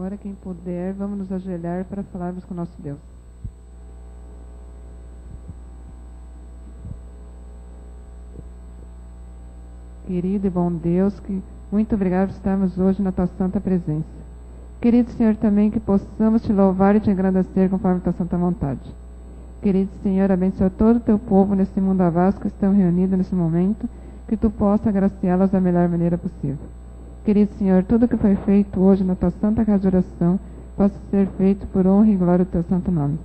Agora, quem puder, vamos nos ajoelhar para falarmos com o nosso Deus. Querido e bom Deus, que muito obrigado por estarmos hoje na tua santa presença. Querido Senhor, também que possamos te louvar e te agradecer conforme a tua santa vontade. Querido Senhor, abençoa todo o teu povo nesse mundo vasto que estão reunidos nesse momento, que tu possa agraciá-los da melhor maneira possível. Querido Senhor, tudo que foi feito hoje na tua santa casa de oração possa ser feito por honra e glória do teu santo nome.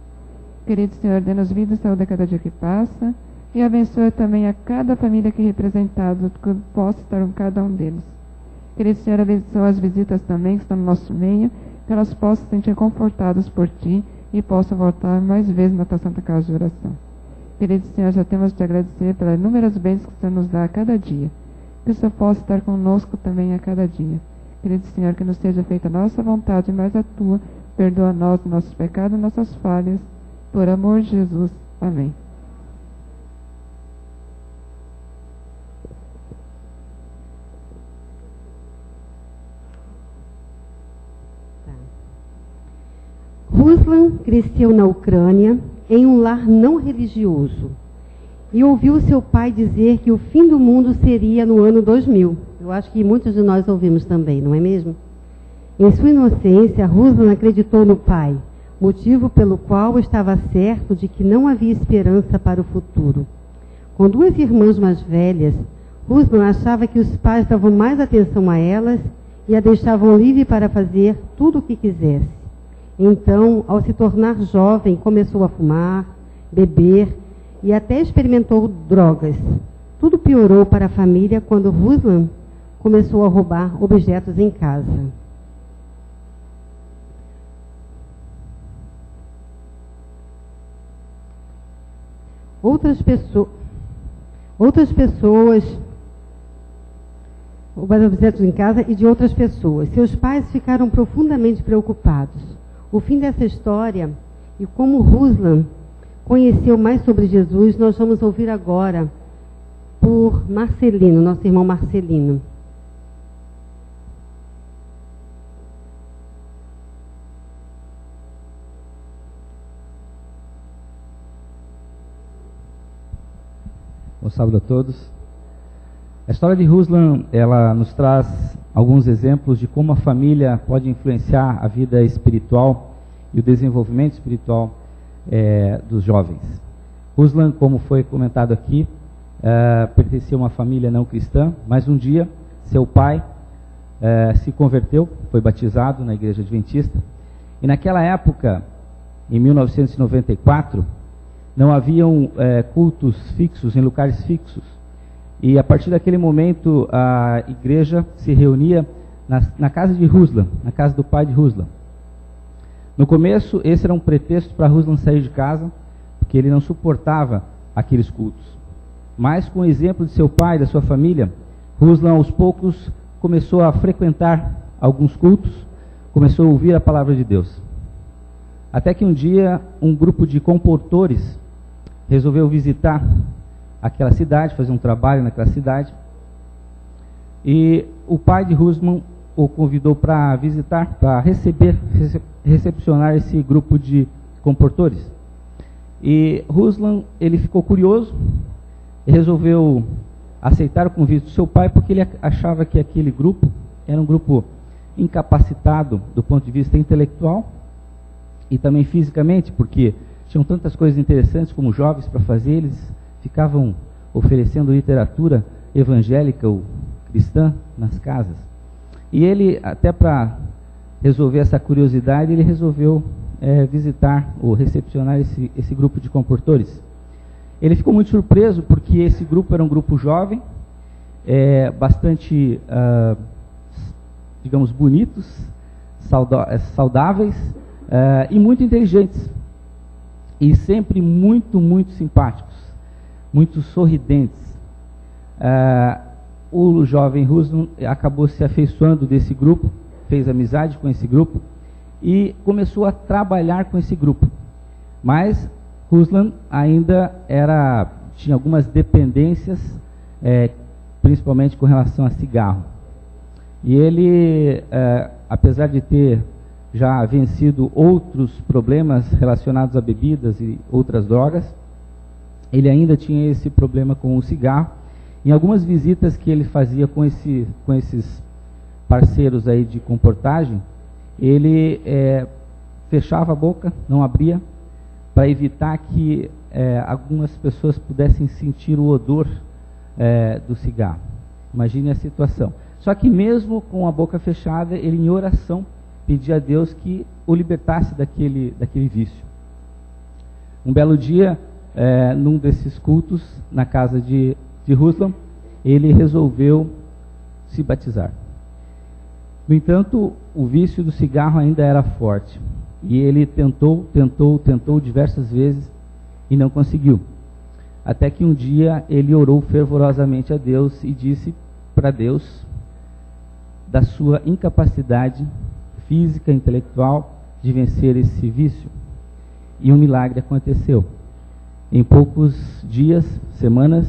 Querido Senhor, dê-nos vida e saúde a cada dia que passa e abençoe também a cada família aqui representada, que possa estar com cada um deles. Querido Senhor, abençoe as visitas também que estão no nosso meio, que elas possam se sentir confortadas por ti e possam voltar mais vezes na tua santa casa de oração. Querido Senhor, já temos de te agradecer pelas inúmeras bênçãos que o Senhor nos dá a cada dia. Que o Senhor possa estar conosco também a cada dia. Querido Senhor, que nos seja feita a nossa vontade, mas a tua. Perdoa nós nossos pecados e nossas falhas. Por amor de Jesus. Amém. Ruslan cresceu na Ucrânia em um lar não religioso e ouviu seu pai dizer que o fim do mundo seria no ano 2000. Eu acho que muitos de nós ouvimos também, não é mesmo? Em sua inocência, Ruslan acreditou no pai, motivo pelo qual estava certo de que não havia esperança para o futuro. Com duas irmãs mais velhas, Ruslan achava que os pais davam mais atenção a elas e a deixavam livre para fazer tudo o que quisesse. Então, ao se tornar jovem, começou a fumar, beber e até experimentou drogas. Tudo piorou para a família quando Ruslan começou a roubar objetos em casa. Outras pessoas roubaram objetos em casa e de outras pessoas. Seus pais ficaram profundamente preocupados. O fim dessa história e como Ruslan conheceu mais sobre Jesus, nós vamos ouvir agora por Marcelino, nosso irmão Marcelino. Bom sábado a todos. A história de Ruslan, ela nos traz alguns exemplos de como a família pode influenciar a vida espiritual e o desenvolvimento espiritual dos jovens. Ruslan, como foi comentado aqui, pertencia a uma família não cristã, mas um dia seu pai se converteu, foi batizado na igreja adventista, e naquela época, em 1994, não haviam cultos fixos, em lugares fixos, e a partir daquele momento a igreja se reunia na casa de Ruslan, na casa do pai de Ruslan. No começo, esse era um pretexto para Ruslan sair de casa, porque ele não suportava aqueles cultos. Mas com o exemplo de seu pai, da sua família, Ruslan aos poucos começou a frequentar alguns cultos, começou a ouvir a palavra de Deus. Até que um dia um grupo de comportores resolveu visitar aquela cidade, fazer um trabalho naquela cidade, e o pai de Ruslan o convidou para visitar, para recepcionar esse grupo de comportores. E Ruslan, ele ficou curioso e resolveu aceitar o convite do seu pai, porque ele achava que aquele grupo era um grupo incapacitado do ponto de vista intelectual e também fisicamente, porque tinham tantas coisas interessantes como jovens para fazer, eles ficavam oferecendo literatura evangélica ou cristã nas casas. E ele, até para resolver essa curiosidade, ele resolveu visitar ou recepcionar esse grupo de comportores. Ele ficou muito surpreso porque esse grupo era um grupo jovem, bastante, digamos, bonitos, saudáveis e muito inteligentes. E sempre muito, muito simpáticos, muito sorridentes. O jovem Ruslan acabou se afeiçoando desse grupo, fez amizade com esse grupo e começou a trabalhar com esse grupo. Mas Ruslan ainda tinha algumas dependências, principalmente com relação a cigarro. E ele, apesar de ter já vencido outros problemas relacionados a bebidas e outras drogas, ele ainda tinha esse problema com o cigarro. Em algumas visitas que ele fazia com esses parceiros aí de comportagem, ele fechava a boca, não abria, para evitar que algumas pessoas pudessem sentir o odor do cigarro. Imagine a situação. Só que mesmo com a boca fechada, ele em oração pedia a Deus que o libertasse daquele vício. Um belo dia, num desses cultos, na casa de Ruslan, ele resolveu se batizar. No entanto, o vício do cigarro ainda era forte. E ele tentou diversas vezes e não conseguiu. Até que um dia ele orou fervorosamente a Deus e disse para Deus da sua incapacidade física e intelectual de vencer esse vício. E um milagre aconteceu. Em poucos dias, semanas,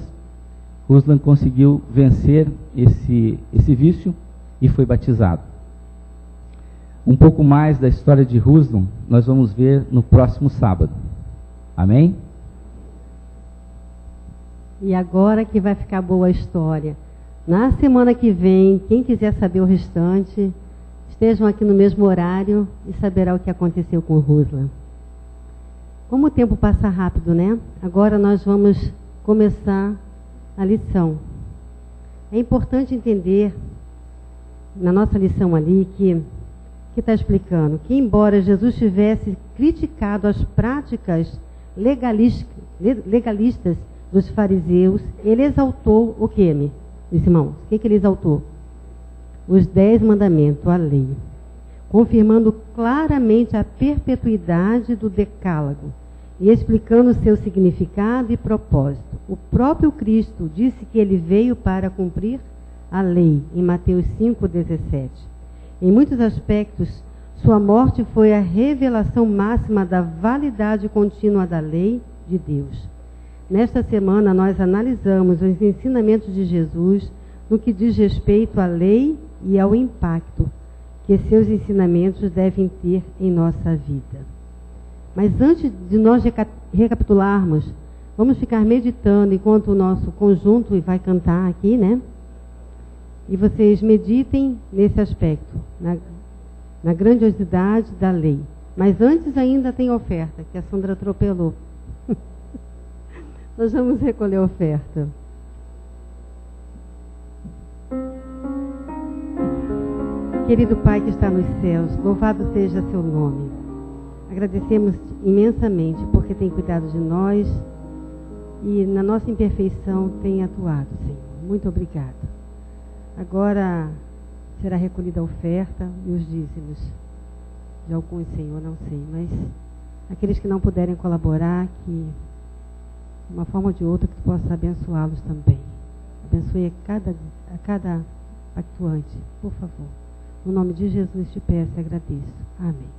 Ruslan conseguiu vencer esse vício e foi batizado. Um pouco mais da história de Ruslan nós vamos ver no próximo sábado. Amém? E agora que vai ficar boa a história. Na semana que vem, quem quiser saber o restante, estejam aqui no mesmo horário e saberá o que aconteceu com Ruslan. Como o tempo passa rápido, né? Agora nós vamos começar a lição. É importante entender, na nossa lição ali, que está explicando que, embora Jesus tivesse criticado as práticas legalistas dos fariseus, ele exaltou o quê, meus irmãos? O que ele exaltou? Os 10 mandamentos, a lei, confirmando claramente a perpetuidade do decálogo e explicando seu significado e propósito. O próprio Cristo disse que ele veio para cumprir a lei, em Mateus 5,17. Em muitos aspectos, sua morte foi a revelação máxima da validade contínua da lei de Deus. Nesta semana, nós analisamos os ensinamentos de Jesus no que diz respeito à lei e ao impacto que seus ensinamentos devem ter em nossa vida. Mas antes de nós recapitularmos, vamos ficar meditando enquanto o nosso conjunto vai cantar aqui, né? E vocês meditem nesse aspecto, na grandiosidade da lei. Mas antes ainda tem oferta, que a Sandra atropelou. Nós vamos recolher a oferta. Querido Pai que está nos céus, louvado seja seu nome. Agradecemos imensamente porque tem cuidado de nós e na nossa imperfeição tem atuado, Senhor. Muito obrigado. Agora será recolhida a oferta e os dízimos. De alguns, Senhor, não sei, mas aqueles que não puderem colaborar, que de uma forma ou de outra que tu possa abençoá-los também. Abençoe a cada pactuante, por favor. No nome de Jesus te peço e agradeço. Amém.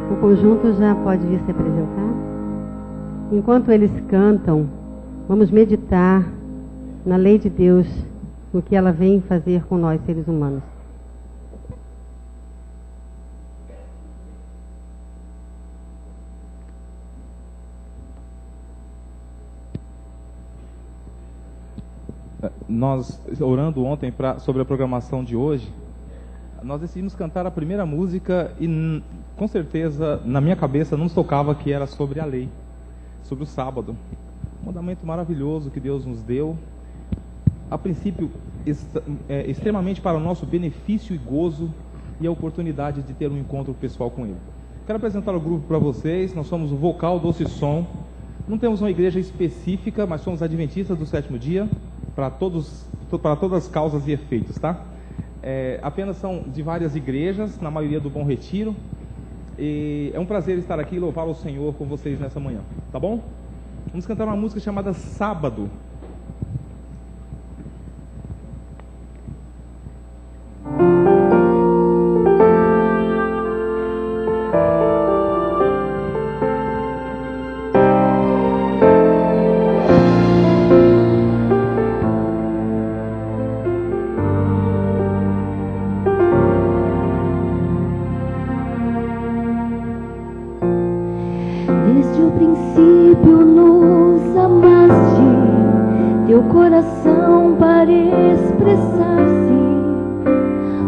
O conjunto já pode vir se apresentar. Enquanto eles cantam, vamos meditar na lei de Deus, no que ela vem fazer com nós, seres humanos. Nós, orando ontem sobre a programação de hoje, nós decidimos cantar a primeira música e, com certeza, na minha cabeça não nos tocava que era sobre a lei, sobre o sábado. Um mandamento maravilhoso que Deus nos deu, a princípio, extremamente para o nosso benefício e gozo e a oportunidade de ter um encontro pessoal com Ele. Quero apresentar o grupo para vocês. Nós somos o Vocal Doce Som. Não temos uma igreja específica, mas somos adventistas do sétimo dia, para todas as causas e efeitos, tá? Apenas são de várias igrejas, na maioria do Bom Retiro. E é um prazer estar aqui e louvar o Senhor com vocês nessa manhã, tá bom? Vamos cantar uma música chamada Sábado. Desde o princípio nos amaste, teu coração para expressar-se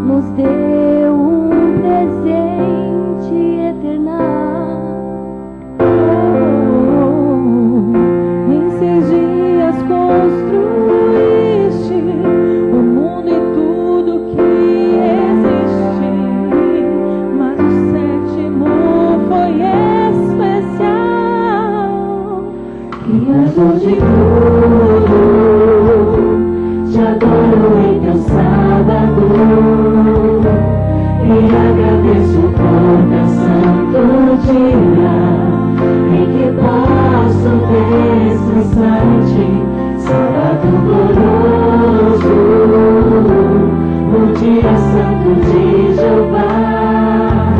nos deu um presente teu sábado e agradeço por teu santo dia em que posso descansar em ti, sábado glorioso, o dia santo de Jeová,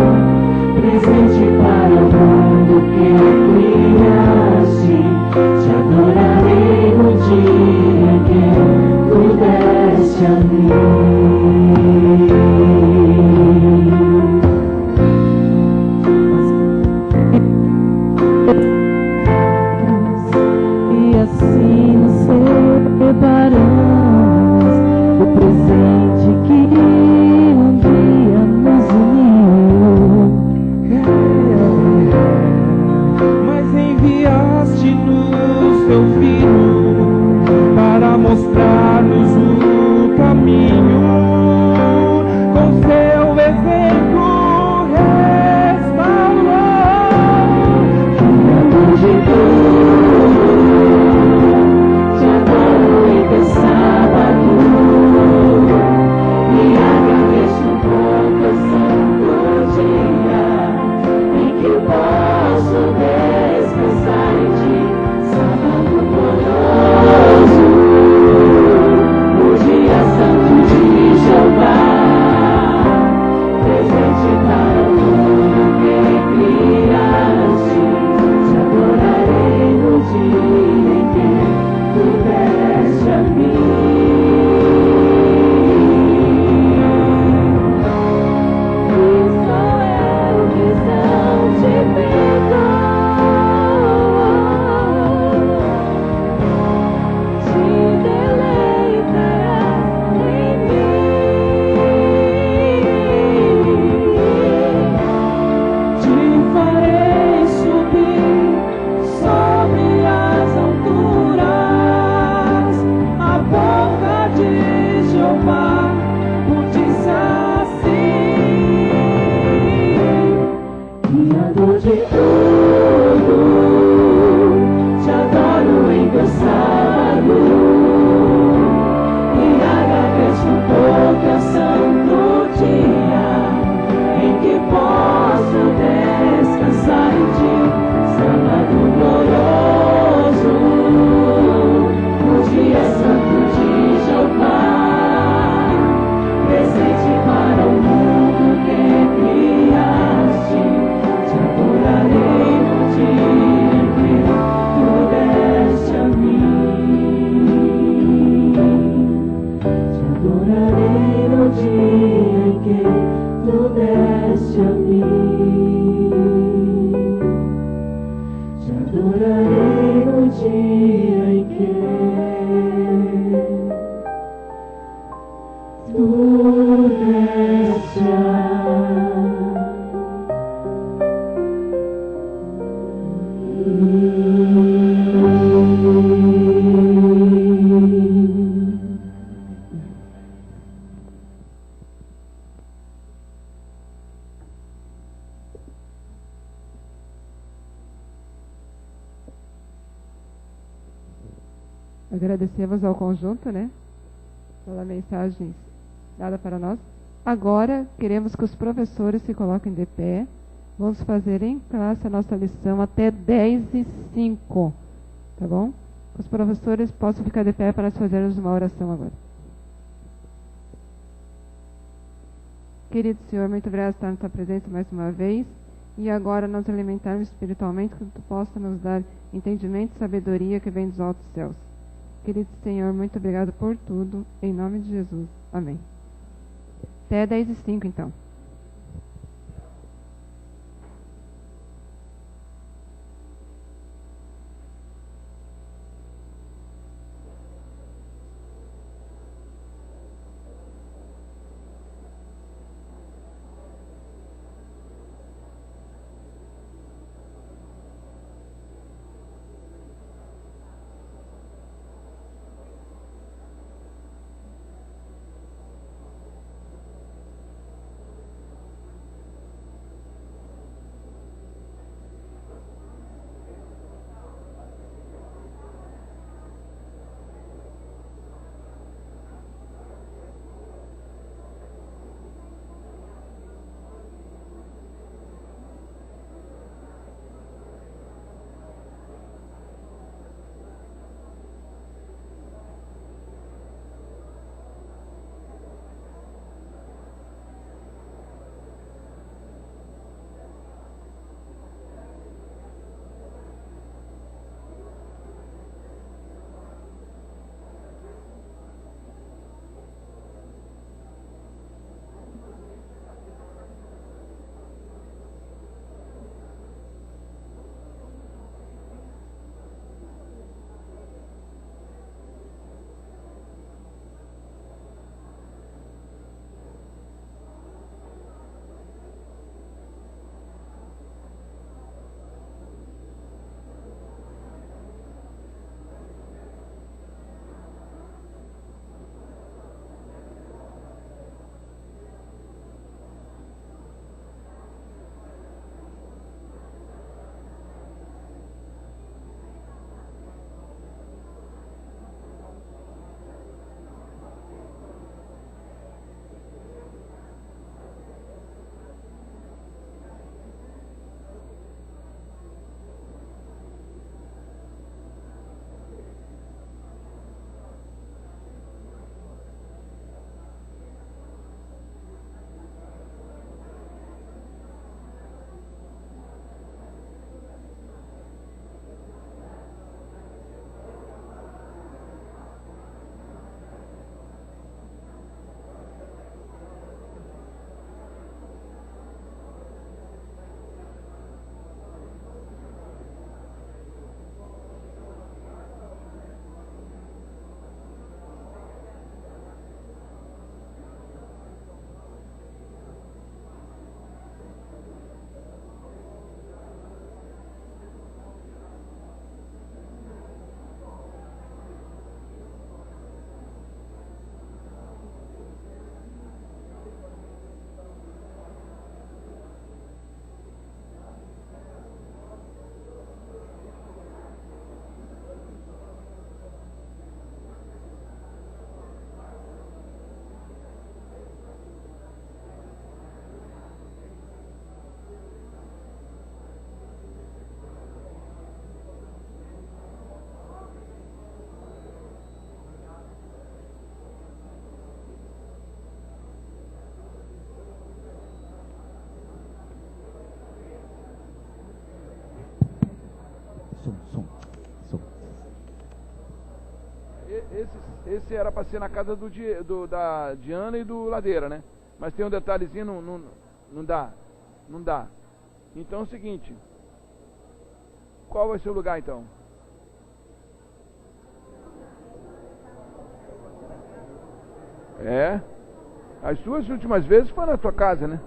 presente para o mundo que criaste. Te adorarei no dia que tu deste a mim. E assim nos separamos do presente que um dia nos uniu. Mas enviaste-nos teu Filho para mostrar-nos o caminho. Com seu exemplo restaurou. Criador de tudo, te adoro em teu sábado e agradeço por teu santo dia em que posso descansar em ti, sábado glorioso, o dia santo de Jeová, presente para o mundo que criaste. Te adorarei no dia em que tu deste a mim. E sou eu que santifico, te deleitarás em mim. Te farei subir sobre as alturas, a boca de Jeová o disse assim: Criador de tudo, te adoro em teu sábado e agradeço por teu santo dia em que posso descansar em ti, sábado glorioso, o dia santo de Jeová, presente para o mundo que criaste. Te adorarei no dia em que tu deste a mim. Te adorarei no dia em que tu deste a mim. Te adorarei no dia em que tu deste a mim. Agradecemos ao conjunto, né, pela mensagem dada para nós. Agora, queremos que os professores se coloquem de pé. Vamos fazer em classe a nossa lição até 10h05, tá bom? Os professores possam ficar de pé para nós fazermos uma oração agora. Querido Senhor, muito obrigado por estar na tua presença mais uma vez. E agora nós alimentarmos espiritualmente, que tu possa nos dar entendimento e sabedoria que vem dos altos céus. Querido Senhor, muito obrigado por tudo. Em nome de Jesus. Amém. Até 10h05, então. esse era para ser na casa da Diana e do Ladeira, né? Mas tem um detalhezinho, não dá. Não dá. Então é o seguinte. Qual vai ser o lugar então? As suas últimas vezes foram na tua casa, né?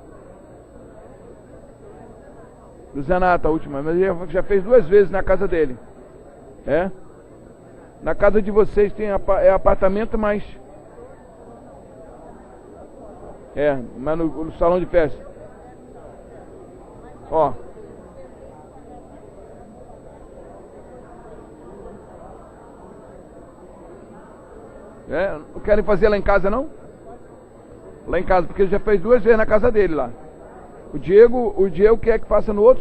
Do Zenato, a última, mas ele já fez 2 vezes na casa dele. Na casa de vocês tem apartamento, mas no salão de festa. Ó. Não querem fazer lá em casa, não? Lá em casa, porque ele já fez 2 vezes na casa dele lá. O Diego quer que faça no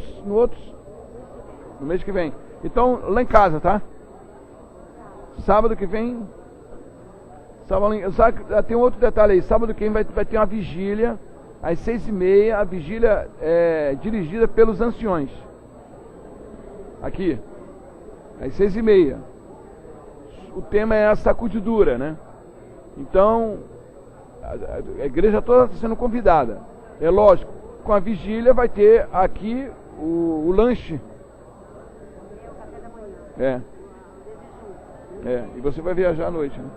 mês que vem. Então, lá em casa, tá? Sábado que vem. Tem um outro detalhe aí. Sábado que vem vai ter uma vigília às 6h30. A vigília é dirigida pelos anciões. Aqui. Às 6h30. O tema é a sacudidura, né? Então, a igreja toda está sendo convidada. É lógico, com a vigília vai ter aqui o lanche. E você vai viajar à noite, né?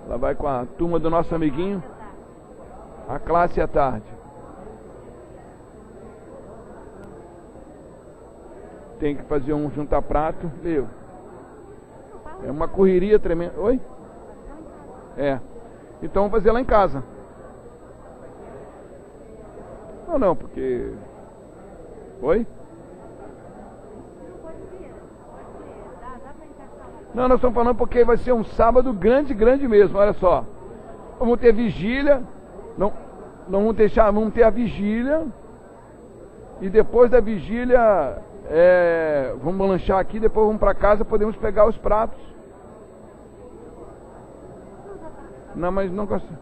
Ela vai com a turma do nosso amiguinho, a classe à tarde. Tem que fazer um juntar prato, é uma correria tremenda. Oi? Então vamos fazer lá em casa. Não, porque... Oi? Não, nós estamos falando porque vai ser um sábado grande mesmo, olha só. Vamos ter vigília, vamos ter a vigília, e depois da vigília, vamos lanchar aqui, depois vamos para casa, podemos pegar os pratos. Não, mas não gosto.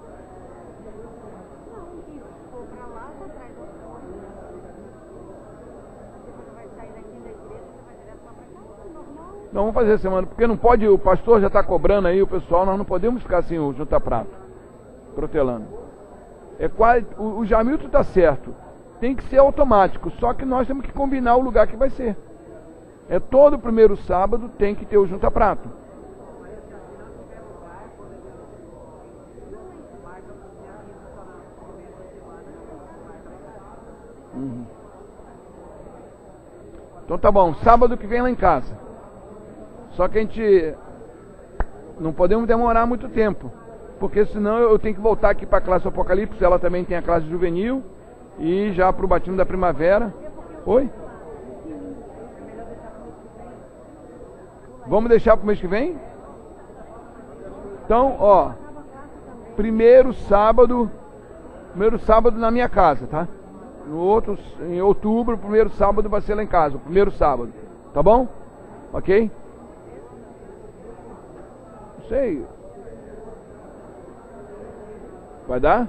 Não, vamos fazer semana, porque não pode, o pastor já está cobrando aí, o pessoal, nós não podemos ficar assim, o juntar prato, protelando. O Jamilton está certo, tem que ser automático, só que nós temos que combinar o lugar que vai ser. Todo primeiro sábado tem que ter o juntar prato. Então tá bom, sábado que vem lá em casa. Só que a gente não podemos demorar muito tempo, porque senão eu tenho que voltar aqui para a classe Apocalipse, ela também tem a classe juvenil, e já para o batismo da primavera. Oi? Vamos deixar para o mês que vem? Então, ó, primeiro sábado na minha casa, tá? Em outubro, o primeiro sábado vai ser lá em casa, o primeiro sábado, tá bom? Ok? Não sei. Vai dar?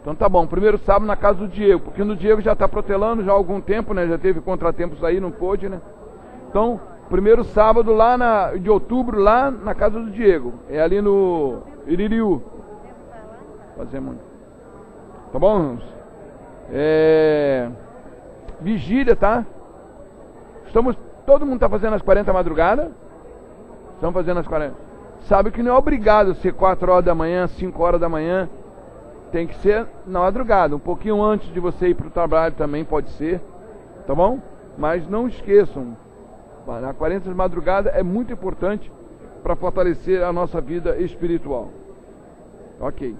Então tá bom, primeiro sábado na casa do Diego, porque no Diego já está protelando já há algum tempo, né? Já teve contratempos aí, não pôde, né? Então, primeiro sábado lá de outubro, lá na casa do Diego, ali no Iririú. Fazemos. Tá bom, irmãos? Vigília, tá? Todo mundo está fazendo as 40 madrugadas. Estamos fazendo as 40. Sabe que não é obrigado ser 4 horas da manhã, 5 horas da manhã. Tem que ser na madrugada. Um pouquinho antes de você ir para o trabalho também pode ser. Tá bom? Mas não esqueçam. A 40 de madrugada é muito importante para fortalecer a nossa vida espiritual. Ok.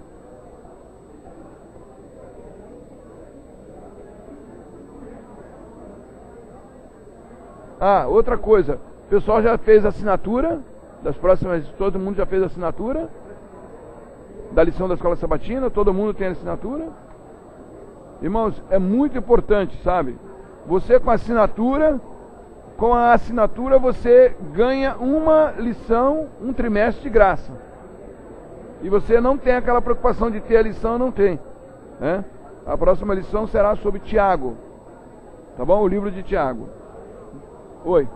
Outra coisa, o pessoal já fez a assinatura das próximas, todo mundo já fez a assinatura da lição da escola sabatina, todo mundo tem a assinatura. Irmãos, é muito importante, sabe? Você com a assinatura você ganha uma lição, um trimestre de graça. E você não tem aquela preocupação de ter a lição, não tem, né? A próxima lição será sobre Tiago. Tá bom? O livro de Tiago. Oi.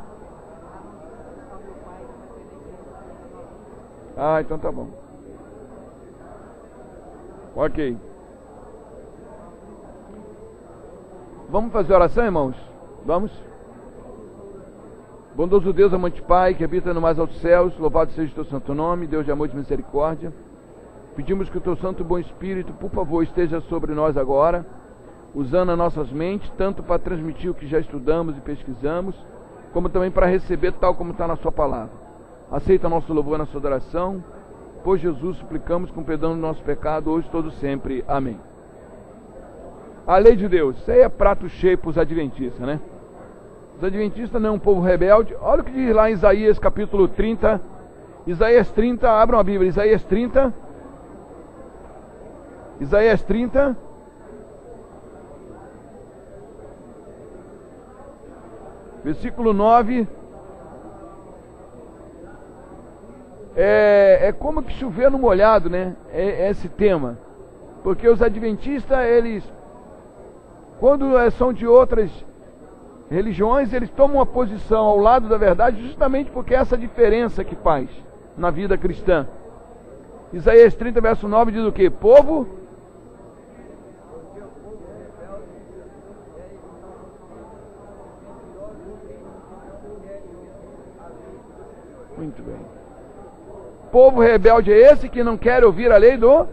Ah, então tá bom. Ok. Vamos fazer oração, irmãos? Vamos? Bondoso Deus, amante Pai, que habita no mais altos céus, louvado seja o teu santo nome, Deus de amor e de misericórdia. Pedimos que o teu santo bom Espírito, por favor, esteja sobre nós agora, usando as nossas mentes, tanto para transmitir o que já estudamos e pesquisamos, como também para receber tal como está na sua palavra. Aceita nosso louvor na sua adoração. Por Jesus suplicamos com perdão do nosso pecado, hoje e todo sempre. Amém. A lei de Deus. Isso aí é prato cheio para os adventistas, né? Os adventistas não é um povo rebelde. Olha o que diz lá em Isaías capítulo 30. Isaías 30, abram a Bíblia. Isaías 30. Isaías 30. Versículo 9. É como que chover no molhado, né? É esse tema. Porque os adventistas, eles, quando são de outras religiões, eles tomam uma posição ao lado da verdade, justamente porque é essa diferença que faz na vida cristã. Isaías 30, verso 9 diz o quê? Povo... Muito bem. Povo rebelde é esse que não quer ouvir a lei do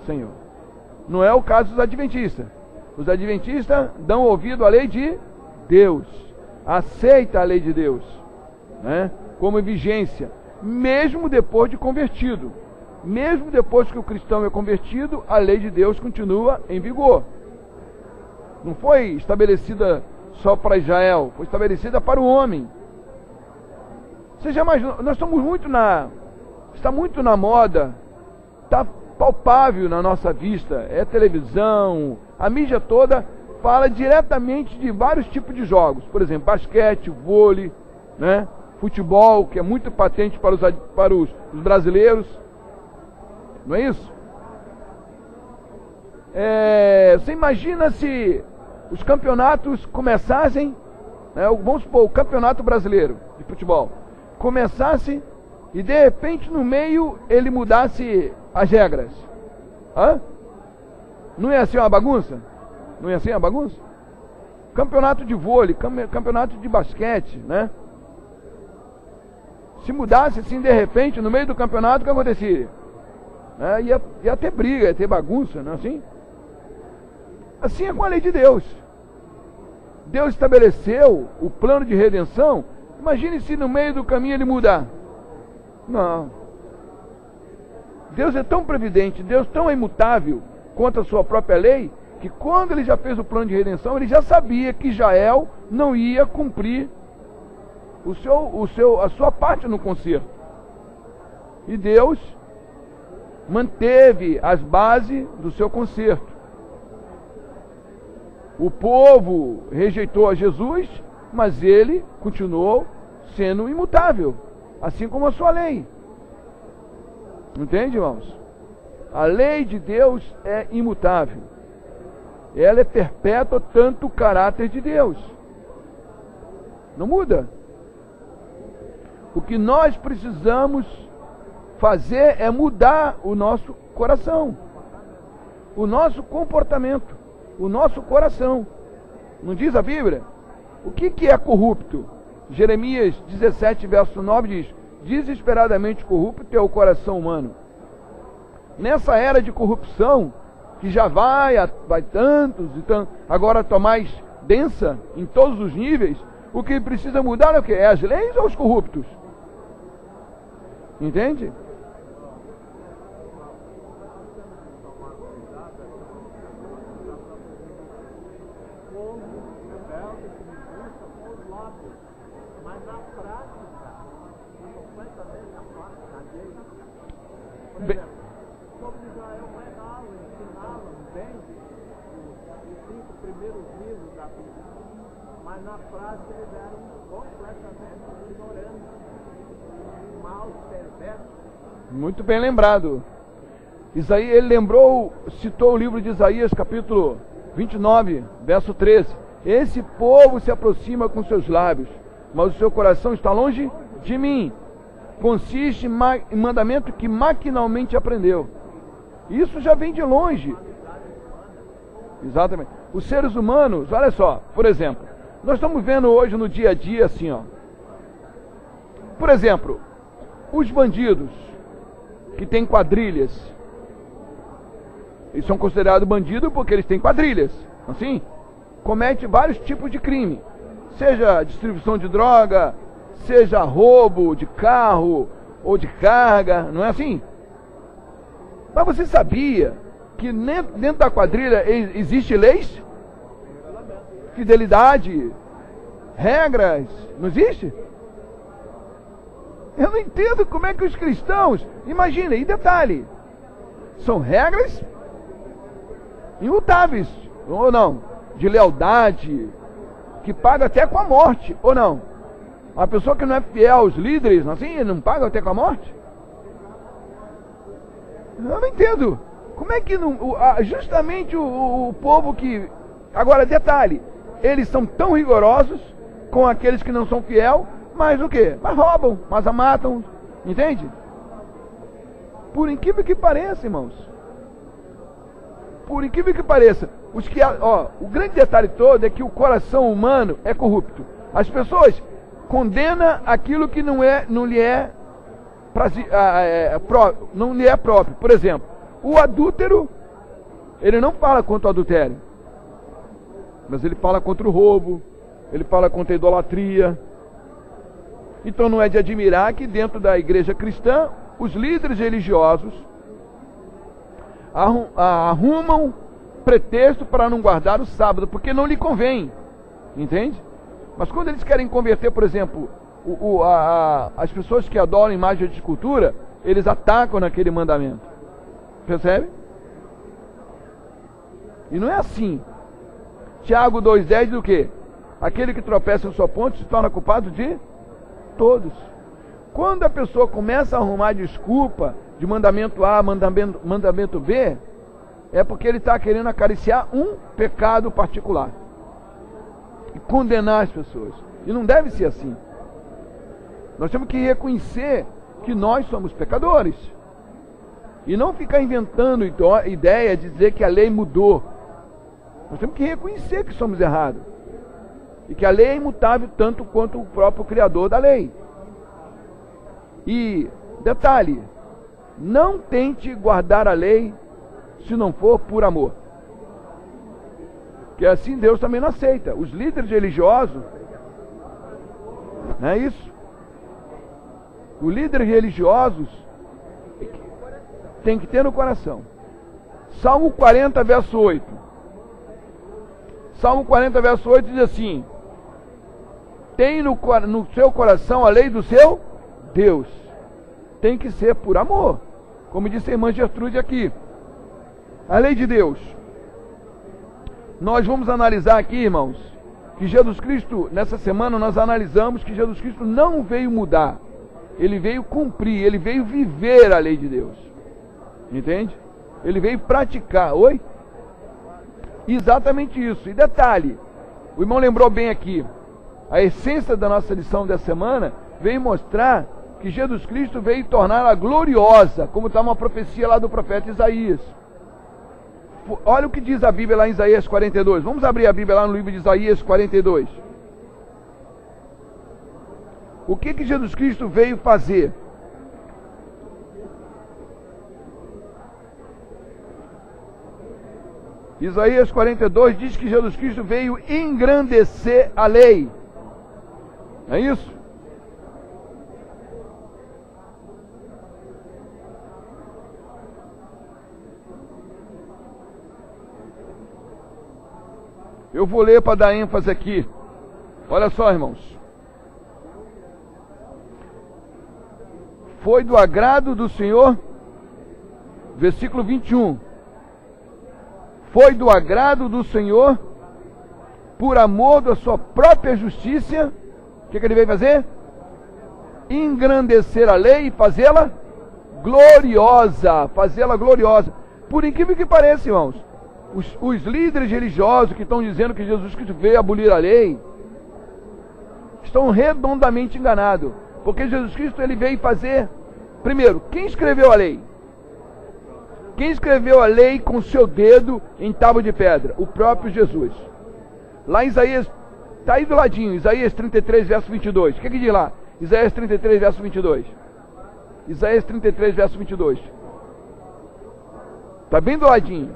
Senhor. Não é o caso dos adventistas. Os adventistas dão ouvido à lei de Deus. Aceita a lei de Deus, né, como vigência. Mesmo depois de convertido. Mesmo depois que o cristão é convertido, a lei de Deus continua em vigor. Não foi estabelecida só para Israel. Foi estabelecida para o homem. Você já imaginou? Nós estamos muito está muito na moda, está palpável na nossa vista, é televisão, a mídia toda fala diretamente de vários tipos de jogos, por exemplo, basquete, vôlei, né? Futebol, que é muito patente para os brasileiros, não é isso? Você imagina se os campeonatos começassem, né, vamos supor, o campeonato brasileiro de futebol, começasse e de repente no meio ele mudasse as regras. Hã? Não ia ser uma bagunça? Não ia ser uma bagunça? Campeonato de vôlei, campeonato de basquete, né? Se mudasse assim de repente no meio do campeonato, o que acontecia? Ia ter briga, ia ter bagunça, não é assim? Assim é com a lei de Deus. Deus estabeleceu o plano de redenção. Imagine se no meio do caminho ele mudar. Não. Deus é tão previdente, Deus tão imutável contra a sua própria lei, que quando ele já fez o plano de redenção, ele já sabia que Israel não ia cumprir a sua parte no concerto. E Deus manteve as bases do seu concerto. O povo rejeitou a Jesus, mas ele continuou sendo imutável, assim como a sua lei. Entende, irmãos? A lei de Deus é imutável. Ela é perpétua, tanto o caráter de Deus. Não muda. O que nós precisamos fazer é mudar o nosso coração, o nosso comportamento, o nosso coração. Não diz a Bíblia? O que é corrupto? Jeremias 17, verso 9 diz: desesperadamente corrupto é o coração humano. Nessa era de corrupção, que já vai tantos e tantos, agora está mais densa em todos os níveis, o que precisa mudar é o quê? É as leis ou os corruptos? Entende? Bem, sobre Israel pregavam, ensinavam bem os 5 primeiros livros da Bíblia, mas na prática eles eram completamente ignorantes, maus, perversos. Muito bem lembrado. Ele citou o livro de Isaías, capítulo 29, verso 13. Esse povo se aproxima com seus lábios, mas o seu coração está longe de mim. Consiste em mandamento que maquinalmente aprendeu. Isso já vem de longe. Exatamente. Os seres humanos, olha só, por exemplo, nós estamos vendo hoje no dia a dia assim, ó. Por exemplo, os bandidos que têm quadrilhas, eles são considerados bandidos porque eles têm quadrilhas, assim, comete vários tipos de crime, seja distribuição de droga, seja roubo de carro ou de carga, não é assim? Mas você sabia que dentro da quadrilha existe leis? Fidelidade, regras, não existe? Eu não entendo como é que os cristãos, imagina, e detalhe, são regras imutáveis, ou não, de lealdade, que paga até com a morte, ou não? A pessoa que não é fiel aos líderes, assim, não paga até com a morte? Eu não entendo. Como é que não, justamente o povo que... Agora, detalhe, eles são tão rigorosos com aqueles que não são fiel, mas o quê? Mas roubam, mas a matam, entende? Por incrível que pareça, irmãos. Por incrível que pareça, o grande detalhe todo é que o coração humano é corrupto. As pessoas condenam aquilo que não lhe é próprio. Por exemplo, o adúltero, ele não fala contra o adultério, mas ele fala contra o roubo, ele fala contra a idolatria. Então não é de admirar que dentro da igreja cristã, os líderes religiosos arrumam pretexto para não guardar o sábado, porque não lhe convém, entende? Mas quando eles querem converter, por exemplo, as pessoas que adoram imagem de escultura, eles atacam naquele mandamento, percebe? E não é assim. Tiago 2,10 diz o quê? Aquele que tropeça em sua ponte se torna culpado de todos. Quando a pessoa começa a arrumar desculpa de mandamento A, mandamento B, é porque ele está querendo acariciar um pecado particular e condenar as pessoas. E não deve ser assim. Nós temos que reconhecer que nós somos pecadores e não ficar inventando ideia de dizer que a lei mudou. Nós temos que reconhecer que somos errados e que a lei é imutável tanto quanto o próprio Criador da lei. E, detalhe, não tente guardar a lei se não for por amor. Que assim Deus também não aceita. Os líderes religiosos, não é isso? Os líderes religiosos tem que ter no coração. Salmo 40, verso 8. Salmo 40, verso 8 diz assim: tem no seu coração a lei do seu Deus. Tem que ser por amor. Como disse a irmã Gertrude aqui. A lei de Deus. Nós vamos analisar aqui, irmãos, que Jesus Cristo, nessa semana nós analisamos que Jesus Cristo não veio mudar. Ele veio cumprir, ele veio viver a lei de Deus. Entende? Ele veio praticar. Oi? Exatamente isso. E detalhe, o irmão lembrou bem aqui, a essência da nossa lição dessa semana veio mostrar que Jesus Cristo veio torná-la gloriosa, como está uma profecia lá do profeta Isaías. Olha o que diz a Bíblia lá em Isaías 42. Vamos abrir a Bíblia lá no livro de Isaías 42. O que Jesus Cristo veio fazer? Isaías 42 diz que Jesus Cristo veio engrandecer a lei. É isso? Eu vou ler para dar ênfase aqui. Olha só, irmãos. Foi do agrado do Senhor, versículo 21. Foi do agrado do Senhor, por amor da sua própria justiça, o que ele veio fazer? Engrandecer a lei e fazê-la gloriosa. Fazê-la gloriosa. Por incrível que pareça, irmãos, Os líderes religiosos que estão dizendo que Jesus Cristo veio abolir a lei estão redondamente enganados. Porque Jesus Cristo ele veio fazer... Primeiro, quem escreveu a lei? Quem escreveu a lei com seu dedo em tábua de pedra? O próprio Jesus. Lá em Isaías, está aí do ladinho, Isaías 33, verso 22. O que diz lá? Isaías 33, verso 22. Isaías 33, verso 22. Está bem do ladinho.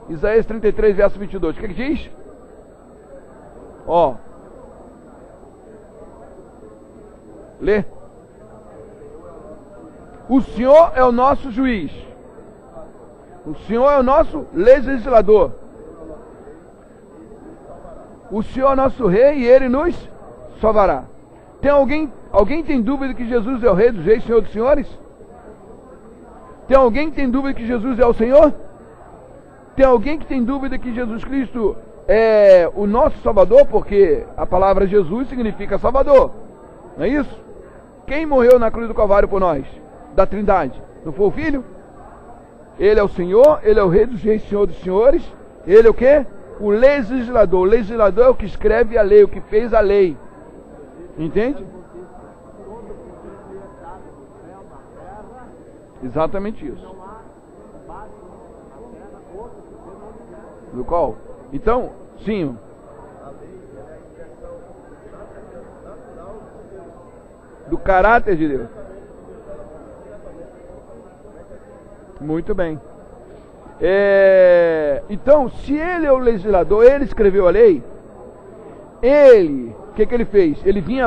Isaías 33, verso 22. O que diz? Ó. Lê. O Senhor é o nosso juiz. O Senhor é o nosso legislador. O Senhor é o nosso rei e Ele nos salvará. Tem alguém tem dúvida que Jesus é o rei dos reis, Senhor dos senhores? Tem alguém que tem dúvida que Jesus é o Senhor? Tem alguém que tem dúvida que Jesus Cristo é o nosso Salvador? Porque a palavra Jesus significa Salvador. Não é isso? Quem morreu na cruz do Calvário por nós? Da Trindade. Não foi o Filho? Ele é o Senhor, Ele é o Rei dos Reis, Senhor dos senhores. Ele é o quê? O legislador. O legislador é o que escreve a lei, o que fez a lei. Entende? Exatamente isso. Do qual? Então, sim. Do caráter de Deus. Muito bem. Então, se Ele é o legislador, Ele escreveu a lei, Ele, o que ele fez? Ele vinha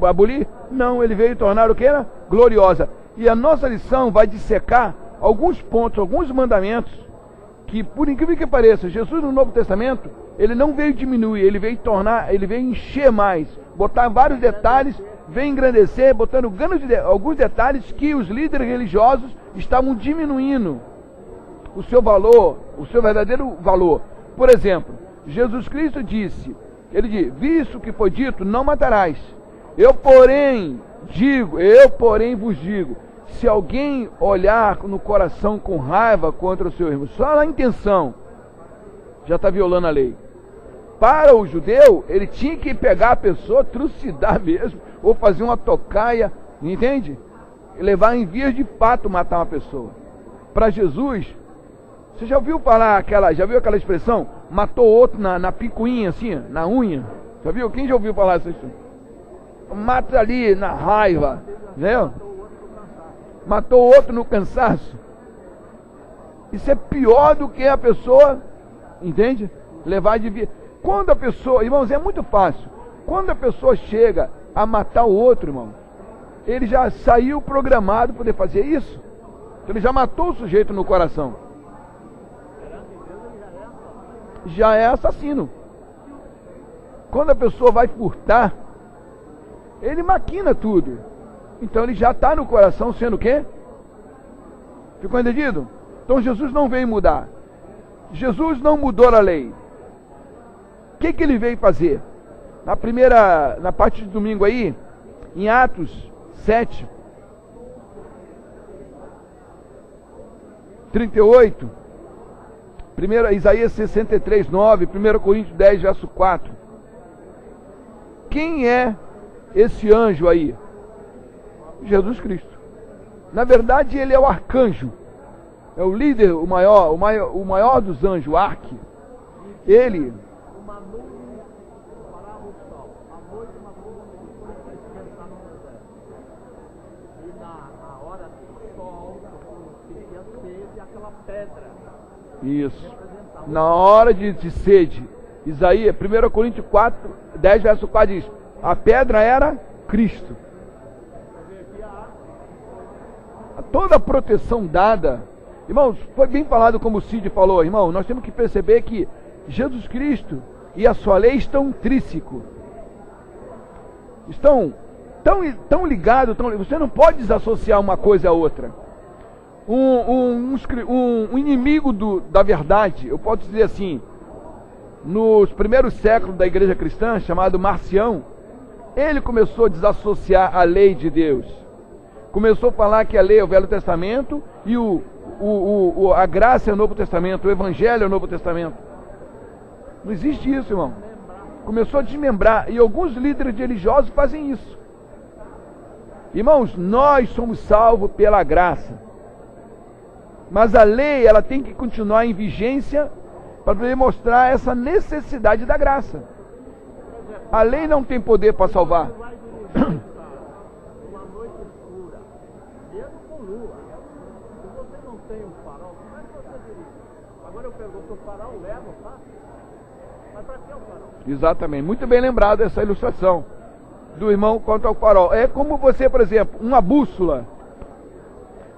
abolir? Não, Ele veio tornar o que era? Gloriosa. E a nossa lição vai dissecar alguns pontos, alguns mandamentos, que por incrível que pareça, Jesus no Novo Testamento, Ele não veio diminuir, Ele veio tornar, Ele veio encher mais, botar vários detalhes, veio engrandecer, botando alguns detalhes que os líderes religiosos estavam diminuindo o seu valor, o seu verdadeiro valor. Por exemplo, Jesus Cristo disse, Ele diz, visto que foi dito, não matarás. Eu porém vos digo, se alguém olhar no coração com raiva contra o seu irmão, só na intenção, já está violando a lei. Para o judeu, ele tinha que pegar a pessoa, trucidar mesmo, ou fazer uma tocaia, entende? E levar em vias de fato matar uma pessoa. Para Jesus, você já viu aquela expressão? Matou outro na picuinha, assim, na unha. Já viu? Quem já ouviu falar isso? Mata ali na raiva, entendeu? Matou outro no cansaço. Isso é pior do que a pessoa, entende? Levar de via. Quando a pessoa, irmãos, é muito fácil. Quando a pessoa chega a matar o outro, irmão, ele já saiu programado para poder fazer isso. Então, ele já matou o sujeito no coração. Já é assassino. Quando a pessoa vai furtar, ele maquina tudo. Então ele já está no coração sendo o quê? Ficou entendido? Então Jesus não veio mudar. Jesus não mudou a lei. O que ele veio fazer? Na parte de domingo aí, em Atos 7, 38, Isaías 63, 9, 1 Coríntios 10, verso 4. Quem é esse anjo aí? Jesus Cristo. Na verdade, ele é o arcanjo. É o líder, o maior dos anjos, o arque. Ele... Uma nuvem parava o sol. À noite, uma nuvem para esquentar no deserto. E na hora do sol, sentia sede, aquela pedra. Isso. Na hora de sede, Isaías, 1 Coríntios 4, 10, verso 4 diz, a pedra era Cristo. Toda a proteção dada, irmãos, foi bem falado como o Cid falou, irmão, nós temos que perceber que Jesus Cristo e a sua lei estão intrínsecos. Estão tão ligados, você não pode desassociar uma coisa à outra. Um inimigo da verdade, eu posso dizer assim, nos primeiros séculos da igreja cristã, chamado Marcião, ele começou a desassociar a lei de Deus. Começou a falar que a lei é o Velho Testamento e o a graça é o Novo Testamento, o Evangelho é o Novo Testamento. Não existe isso, irmão. Começou a desmembrar, e alguns líderes religiosos fazem isso. Irmãos, nós somos salvos pela graça. Mas a lei, ela tem que continuar em vigência para poder mostrar essa necessidade da graça. A lei não tem poder para salvar. Vai dirigir uma noite escura, mesmo com lua. Se você não tem um farol, como é que você dirige? Agora eu pergunto, o farol leva, tá? Mas para que o farol? Exatamente. Muito bem lembrado essa ilustração do irmão quanto ao farol. É como você, por exemplo, uma bússola.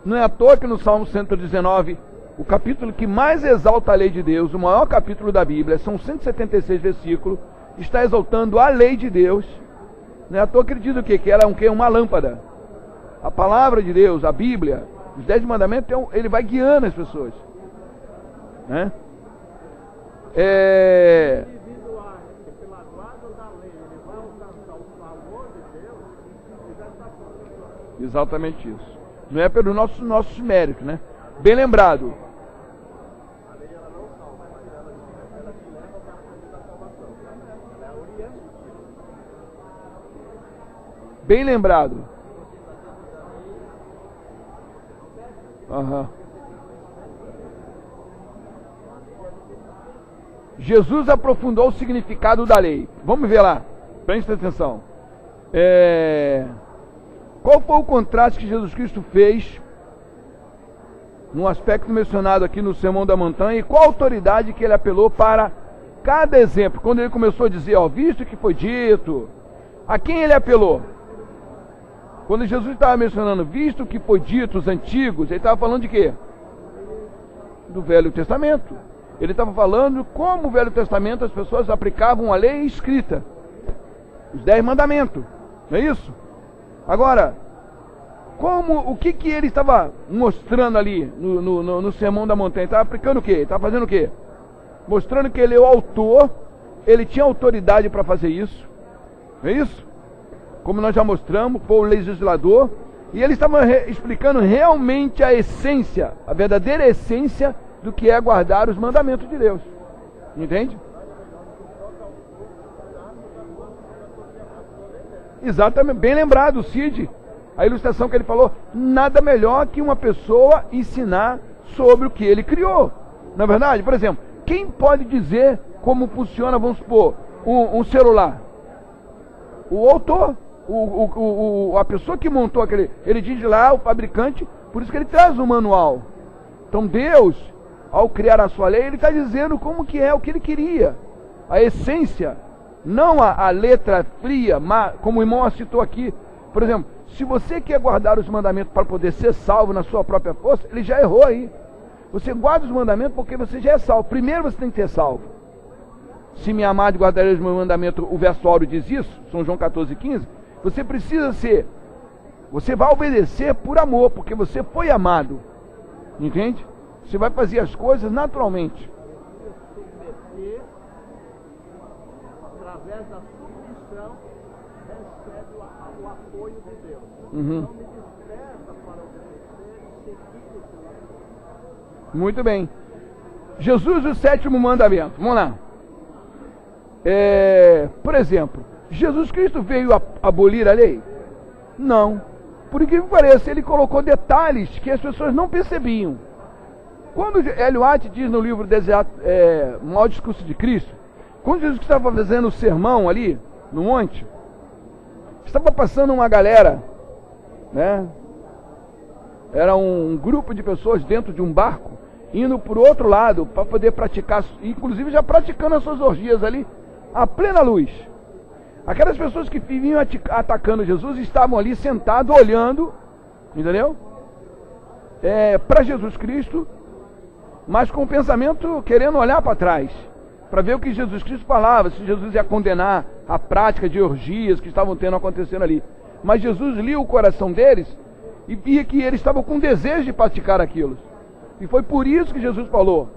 Não é à toa que no Salmo 119, o capítulo que mais exalta a lei de Deus, o maior capítulo da Bíblia, são 176 versículos, está exaltando a lei de Deus. Não é à toa que ele diz o quê? Que ela é uma lâmpada. A palavra de Deus, a Bíblia, os 10 mandamentos, ele vai guiando as pessoas. Né? Indivíduo acha que pela guarda da lei ele vai alcançar o favor de Deus, ele já está pronto. Exatamente isso. Não é pelo nossos méritos, né? Bem lembrado. A lei ela não salva, mas ela te leva para a fonte da salvação. Ela orienta. Bem lembrado. Aham. Jesus aprofundou o significado da lei. Vamos ver lá. Preste atenção. Qual foi o contraste que Jesus Cristo fez num aspecto mencionado aqui no Sermão da Montanha, e qual autoridade que ele apelou para cada exemplo? Quando ele começou a dizer, visto que foi dito, a quem ele apelou? Quando Jesus estava mencionando, visto que foi dito, os antigos, ele estava falando de quê? Do Velho Testamento. Ele estava falando como o Velho Testamento as pessoas aplicavam a lei escrita, os 10 mandamentos, não é isso? Agora, o que ele estava mostrando ali no Sermão da Montanha? Ele estava aplicando o quê? Ele estava fazendo o quê? Mostrando que ele é o autor, ele tinha autoridade para fazer isso, não é isso? Como nós já mostramos, foi o legislador, e ele estava explicando realmente a essência, a verdadeira essência do que é guardar os mandamentos de Deus. Entende? Exatamente, bem lembrado, Cid. A ilustração que ele falou, nada melhor que uma pessoa ensinar sobre o que ele criou. Na verdade, por exemplo, quem pode dizer como funciona, vamos supor, um celular? O autor, a pessoa que montou aquele, ele diz lá, o fabricante, por isso que ele traz o manual. Então Deus, ao criar a sua lei, ele está dizendo como que é o que ele queria, a essência, não a letra fria, como o irmão citou aqui. Por exemplo, se você quer guardar os mandamentos para poder ser salvo na sua própria força, ele já errou aí. Você guarda os mandamentos porque você já é salvo. Primeiro você tem que ser salvo. Se me amar e guardarei os meus mandamentos, o verso áureo diz isso, São João 14,15. Você precisa ser, você vai obedecer por amor, porque você foi amado. Entende? Você vai fazer as coisas naturalmente. Submeter, através da submissão, recebe o apoio de Deus. Uhum. Então me desperta para obedecer e seguir esse lado. Muito bem. Jesus, o 7º mandamento. Vamos lá. Por exemplo, Jesus Cristo veio abolir a lei? Não. Por incrível que pareça, ele colocou detalhes que as pessoas não percebiam. Quando Hélio White diz no livro O Maior Discurso de Cristo, quando Jesus estava fazendo o sermão ali, no monte, estava passando uma galera, né? Era um grupo de pessoas dentro de um barco, indo para o outro lado, para poder praticar, inclusive já praticando as suas orgias ali, à plena luz. Aquelas pessoas que vinham atacando Jesus estavam ali sentados, olhando, entendeu? Para Jesus Cristo, mas com o pensamento querendo olhar para trás, para ver o que Jesus Cristo falava, se Jesus ia condenar a prática de orgias que estavam acontecendo ali. Mas Jesus lia o coração deles e via que eles estavam com desejo de praticar aquilo. E foi por isso que Jesus falou: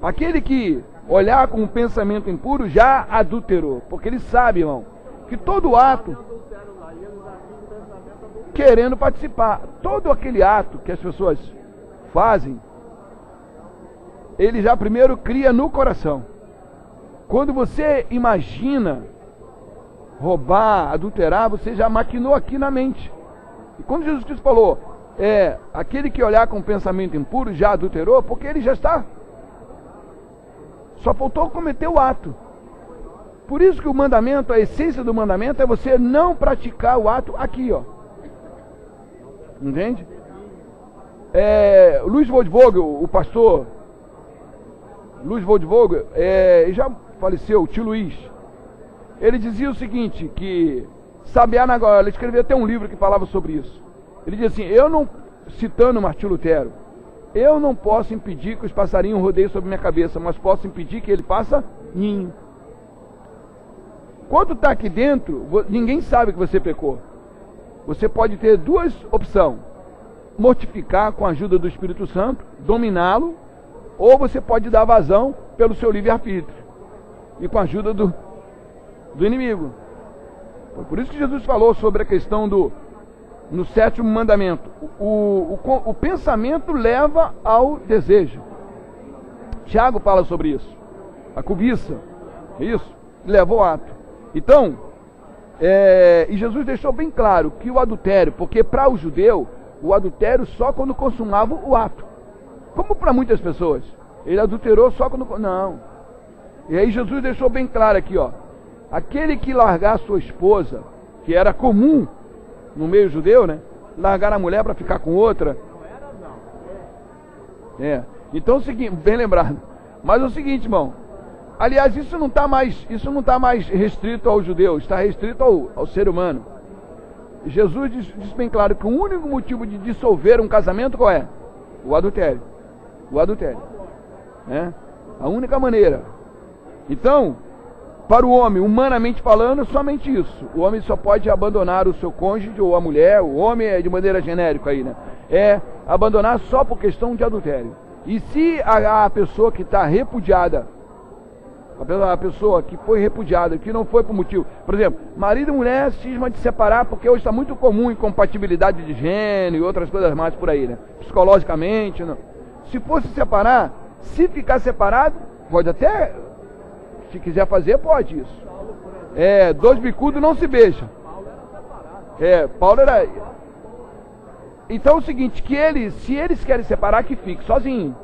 aquele que olhar com um pensamento impuro já adulterou. Porque ele sabe, irmão, que todo ato, querendo participar, todo aquele ato que as pessoas fazem, ele já primeiro cria no coração. Quando você imagina roubar, adulterar, você já maquinou aqui na mente. E quando Jesus Cristo falou, aquele que olhar com pensamento impuro já adulterou, porque ele já está. Só faltou cometer o ato. Por isso que o mandamento, a essência do mandamento é você não praticar o ato aqui, ó. Entende? Luiz Voldvogel, o pastor Luiz Voldvogel, já faleceu, o tio Luiz. Ele dizia o seguinte, que sabiá na goela, ele escreveu até um livro que falava sobre isso. Ele dizia assim, citando Martinho Lutero, eu não posso impedir que os passarinhos rodeiem sobre minha cabeça, mas posso impedir que ele faça ninho. Quando está aqui dentro, ninguém sabe que você pecou. Você pode ter duas opções. Mortificar com a ajuda do Espírito Santo, dominá-lo, ou você pode dar vazão pelo seu livre-arbítrio e com a ajuda do inimigo. Por isso que Jesus falou sobre a questão no 7º mandamento. O pensamento leva ao desejo. Tiago fala sobre isso. A cobiça, isso, leva ao ato. Então, e Jesus deixou bem claro que o adultério, porque para o judeu, o adultério só quando consumava o ato. Como para muitas pessoas. Ele adulterou só quando... Não. E aí Jesus deixou bem claro aqui, ó. Aquele que largar sua esposa, que era comum no meio judeu, né? Largar a mulher para ficar com outra. Então é o seguinte, bem lembrado. Mas é o seguinte, irmão. Aliás, isso não está mais restrito ao judeu, está restrito ao ser humano. Jesus diz bem claro que o único motivo de dissolver um casamento qual é? O adultério. O adultério. A única maneira. Então, para o homem, humanamente falando, é somente isso. O homem só pode abandonar o seu cônjuge ou a mulher, o homem é de maneira genérica aí, né? Abandonar só por questão de adultério. E se a pessoa que está repudiada, a pessoa que foi repudiada, que não foi por motivo, por exemplo, marido e mulher cisma de separar porque hoje está muito comum incompatibilidade de gênero e outras coisas mais por aí, né? Psicologicamente, não. Se fosse separar, se ficar separado, pode até, se quiser fazer, pode isso. Dois bicudos não se beijam. Paulo era... Então é o seguinte, se eles querem separar, que fique sozinho.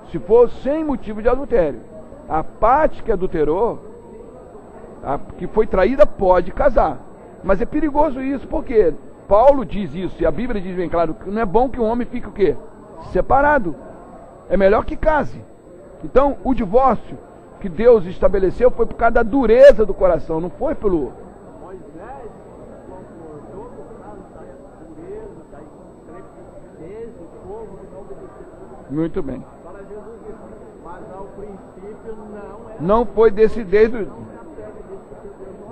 Se for sem motivo de adultério. A parte que adulterou, que foi traída, pode casar. Mas é perigoso isso, porque Paulo diz isso, e a Bíblia diz bem claro, que não é bom que o homem fique o quê? Separado. É melhor que case. Então, o divórcio que Deus estabeleceu foi por causa da dureza do coração, não foi pelo... Moisés concordou por causa da dureza, da intrepidez do povo que não obedeceu. Muito bem. Para Jesus disse, mas ao princípio não era... Não foi desse desde...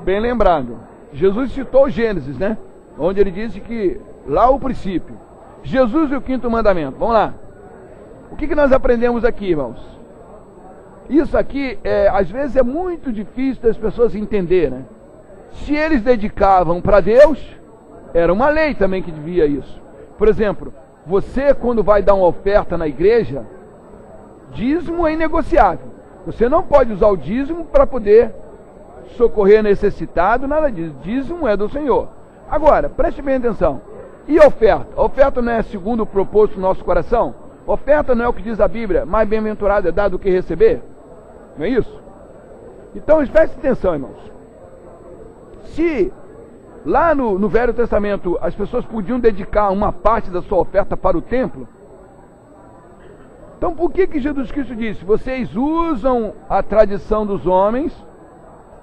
Bem lembrado. Jesus citou o Gênesis, né? Onde ele disse que lá o princípio. Jesus e o 5º mandamento. Vamos lá. O que nós aprendemos aqui, irmãos? Isso aqui, às vezes, é muito difícil das pessoas entenderem, né? Se eles dedicavam para Deus, era uma lei também que devia isso. Por exemplo, você quando vai dar uma oferta na igreja, dízimo é inegociável. Você não pode usar o dízimo para poder socorrer necessitado, nada disso. Dízimo é do Senhor. Agora, preste bem atenção. E a oferta? A oferta não é segundo o propósito do nosso coração? Oferta não é o que diz a Bíblia, mais bem-aventurado é dar do que receber? Não é isso? Então, preste atenção, irmãos. Se lá no Velho Testamento as pessoas podiam dedicar uma parte da sua oferta para o templo, então por que Jesus Cristo disse, vocês usam a tradição dos homens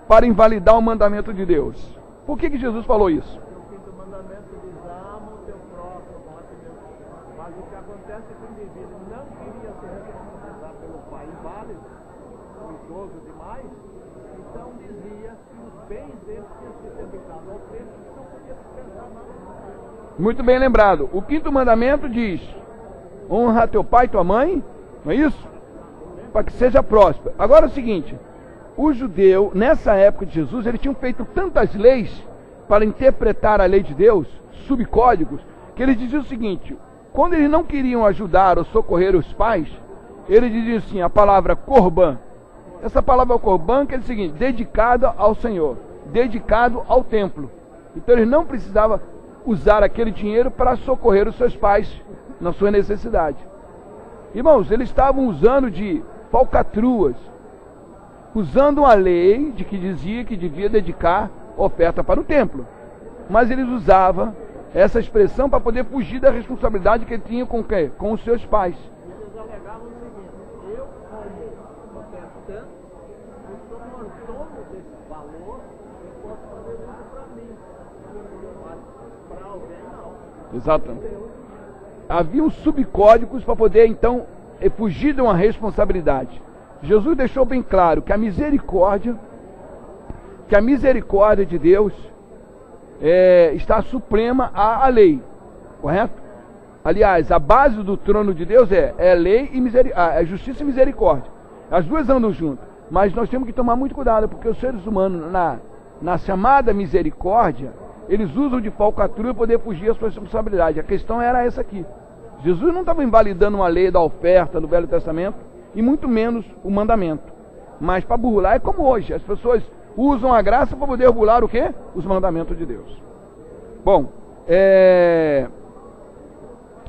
para invalidar o mandamento de Deus? Por que Jesus falou isso? O 5º mandamento diz, ama o teu próximo, como a ti mesmo. Mas o que acontece é que o indivíduo não queria se responsabilizar pelo pai inválido, o idoso demais, então dizia que os bens deles tinham sido dedicados ao templo e não podia pensar nada. Muito bem lembrado. O 5º mandamento diz, honra teu pai e tua mãe, não é isso? Para que seja próspero. Agora é o seguinte, o judeu, nessa época de Jesus, eles tinham feito tantas leis para interpretar a lei de Deus, subcódigos, que eles diziam o seguinte, quando eles não queriam ajudar ou socorrer os pais, eles diziam assim, a palavra corban. Essa palavra corban quer dizer o seguinte, dedicado ao Senhor, dedicado ao templo. Então eles não precisavam usar aquele dinheiro para socorrer os seus pais na sua necessidade. Irmãos, eles estavam usando de falcatruas, usando a lei de que dizia que devia dedicar oferta para o templo. Mas eles usavam essa expressão para poder fugir da responsabilidade que ele tinha com quem? Com os seus pais. Eles alegavam o seguinte, eu como ofertante, eu sou mordomo desse valor, eu posso fazer isso para mim, mas para alguém não. Exatamente. Haviam subcódigos para poder então fugir de uma responsabilidade. Jesus deixou bem claro que a misericórdia de Deus está suprema à lei, correto? Aliás, a base do trono de Deus é lei e justiça e misericórdia. As duas andam juntas, mas nós temos que tomar muito cuidado, porque os seres humanos, na chamada misericórdia, eles usam de falcatrua para poder fugir à sua responsabilidade. A questão era essa aqui. Jesus não estava invalidando uma lei da oferta do Velho Testamento, e muito menos o mandamento. Mas para burlar é como hoje, as pessoas usam a graça para poder burlar o quê? Os mandamentos de Deus. Bom,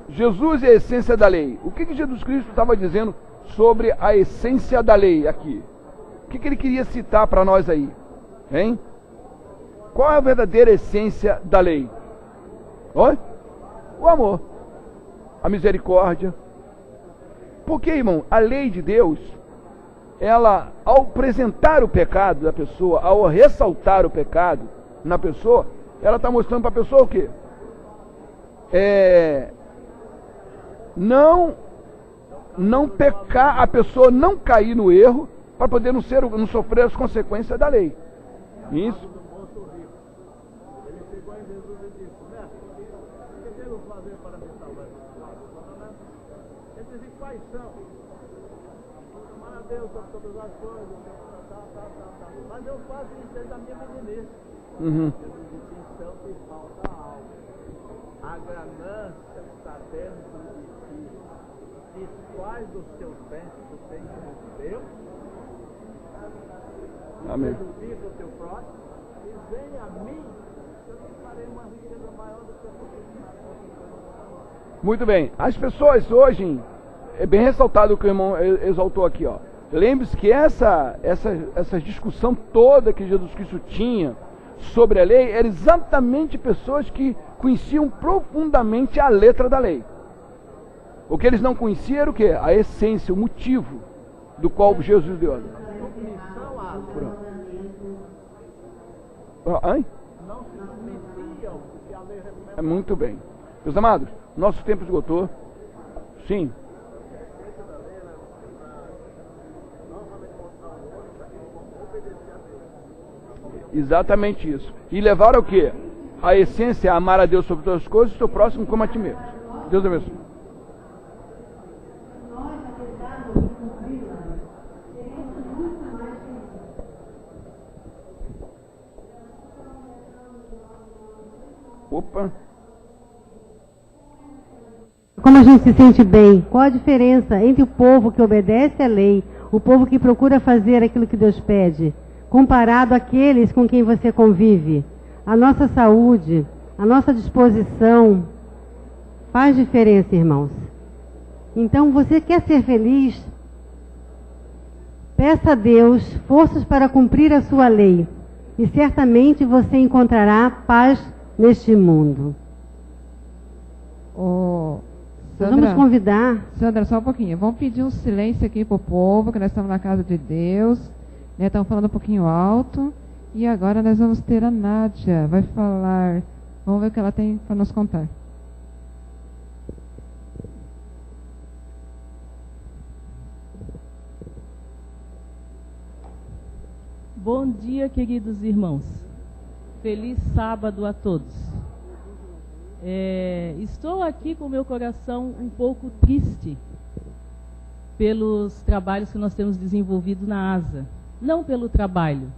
Jesus é a essência da lei. O que Jesus Cristo estava dizendo sobre a essência da lei aqui? O que ele queria citar para nós aí? Hein? Qual é a verdadeira essência da lei? Oi? O amor, a misericórdia. Porque, irmão, a lei de Deus, ela, ao apresentar o pecado da pessoa, ao ressaltar o pecado na pessoa, ela está mostrando para a pessoa o quê? Não pecar, a pessoa não cair no erro, para poder não sofrer as consequências da lei. Isso. Ele chegou em Jesus e disse, mestre, o que devo fazer para me salvar? Ele disse, quais são? Amar a Deus sobre todas as coisas, mas eu faço isso desde a minha meninice. Jesus disse, então te falta algo. A ganância está dentro de ti. Desfaz dos teus bens que tu tens com Deus. Amém. Prejudica o teu próximo e vem a mim, eu te farei uma riqueza maior do que a tua. Muito bem. As pessoas hoje, é bem ressaltado o que o irmão exaltou aqui, ó. Lembre-se que essa discussão toda que Jesus Cristo tinha sobre a lei eram exatamente pessoas que conheciam profundamente a letra da lei. O que eles não conheciam era o quê? A essência, o motivo do qual Jesus deu. Não se submetiam, porque a lei recomenda. Muito bem. Meus amados, nosso tempo esgotou. Sim. Exatamente isso. E levar ao quê? A essência é amar a Deus sobre todas as coisas e o seu próximo como a ti mesmo. Deus abençoe. Opa. Como a gente se sente bem? Qual a diferença entre o povo que obedece à lei, o povo que procura fazer aquilo que Deus pede, comparado àqueles com quem você convive? A nossa saúde, a nossa disposição, faz diferença, irmãos. Então, você quer ser feliz? Peça a Deus forças para cumprir a sua lei, e certamente você encontrará paz neste mundo. Sandra, Vamos convidar. Sandra, só um pouquinho. Vamos pedir um silêncio aqui para o povo, que nós estamos na casa de Deus. Né, estamos falando um pouquinho alto. E agora nós vamos ter a Nádia. Vai falar. Vamos ver o que ela tem para nos contar. Bom dia, queridos irmãos. Feliz sábado a todos. Estou aqui com o meu coração um pouco triste pelos trabalhos que nós temos desenvolvido na ASA. Não pelo trabalho,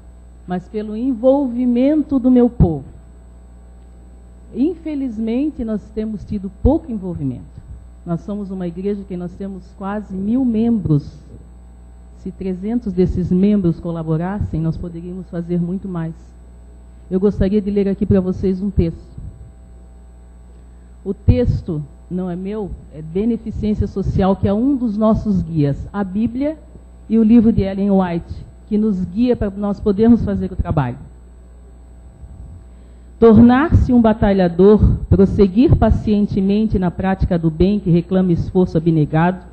mas pelo envolvimento do meu povo. Infelizmente, nós temos tido pouco envolvimento. Nós somos uma igreja que nós temos quase 1000 membros. Se 300 desses membros colaborassem, nós poderíamos fazer muito mais. Eu gostaria de ler aqui para vocês um texto. O texto não é meu, é Beneficência Social, que é um dos nossos guias. A Bíblia e o livro de Ellen White, que nos guia para nós podermos fazer o trabalho. Tornar-se um batalhador, prosseguir pacientemente na prática do bem que reclama esforço abnegado,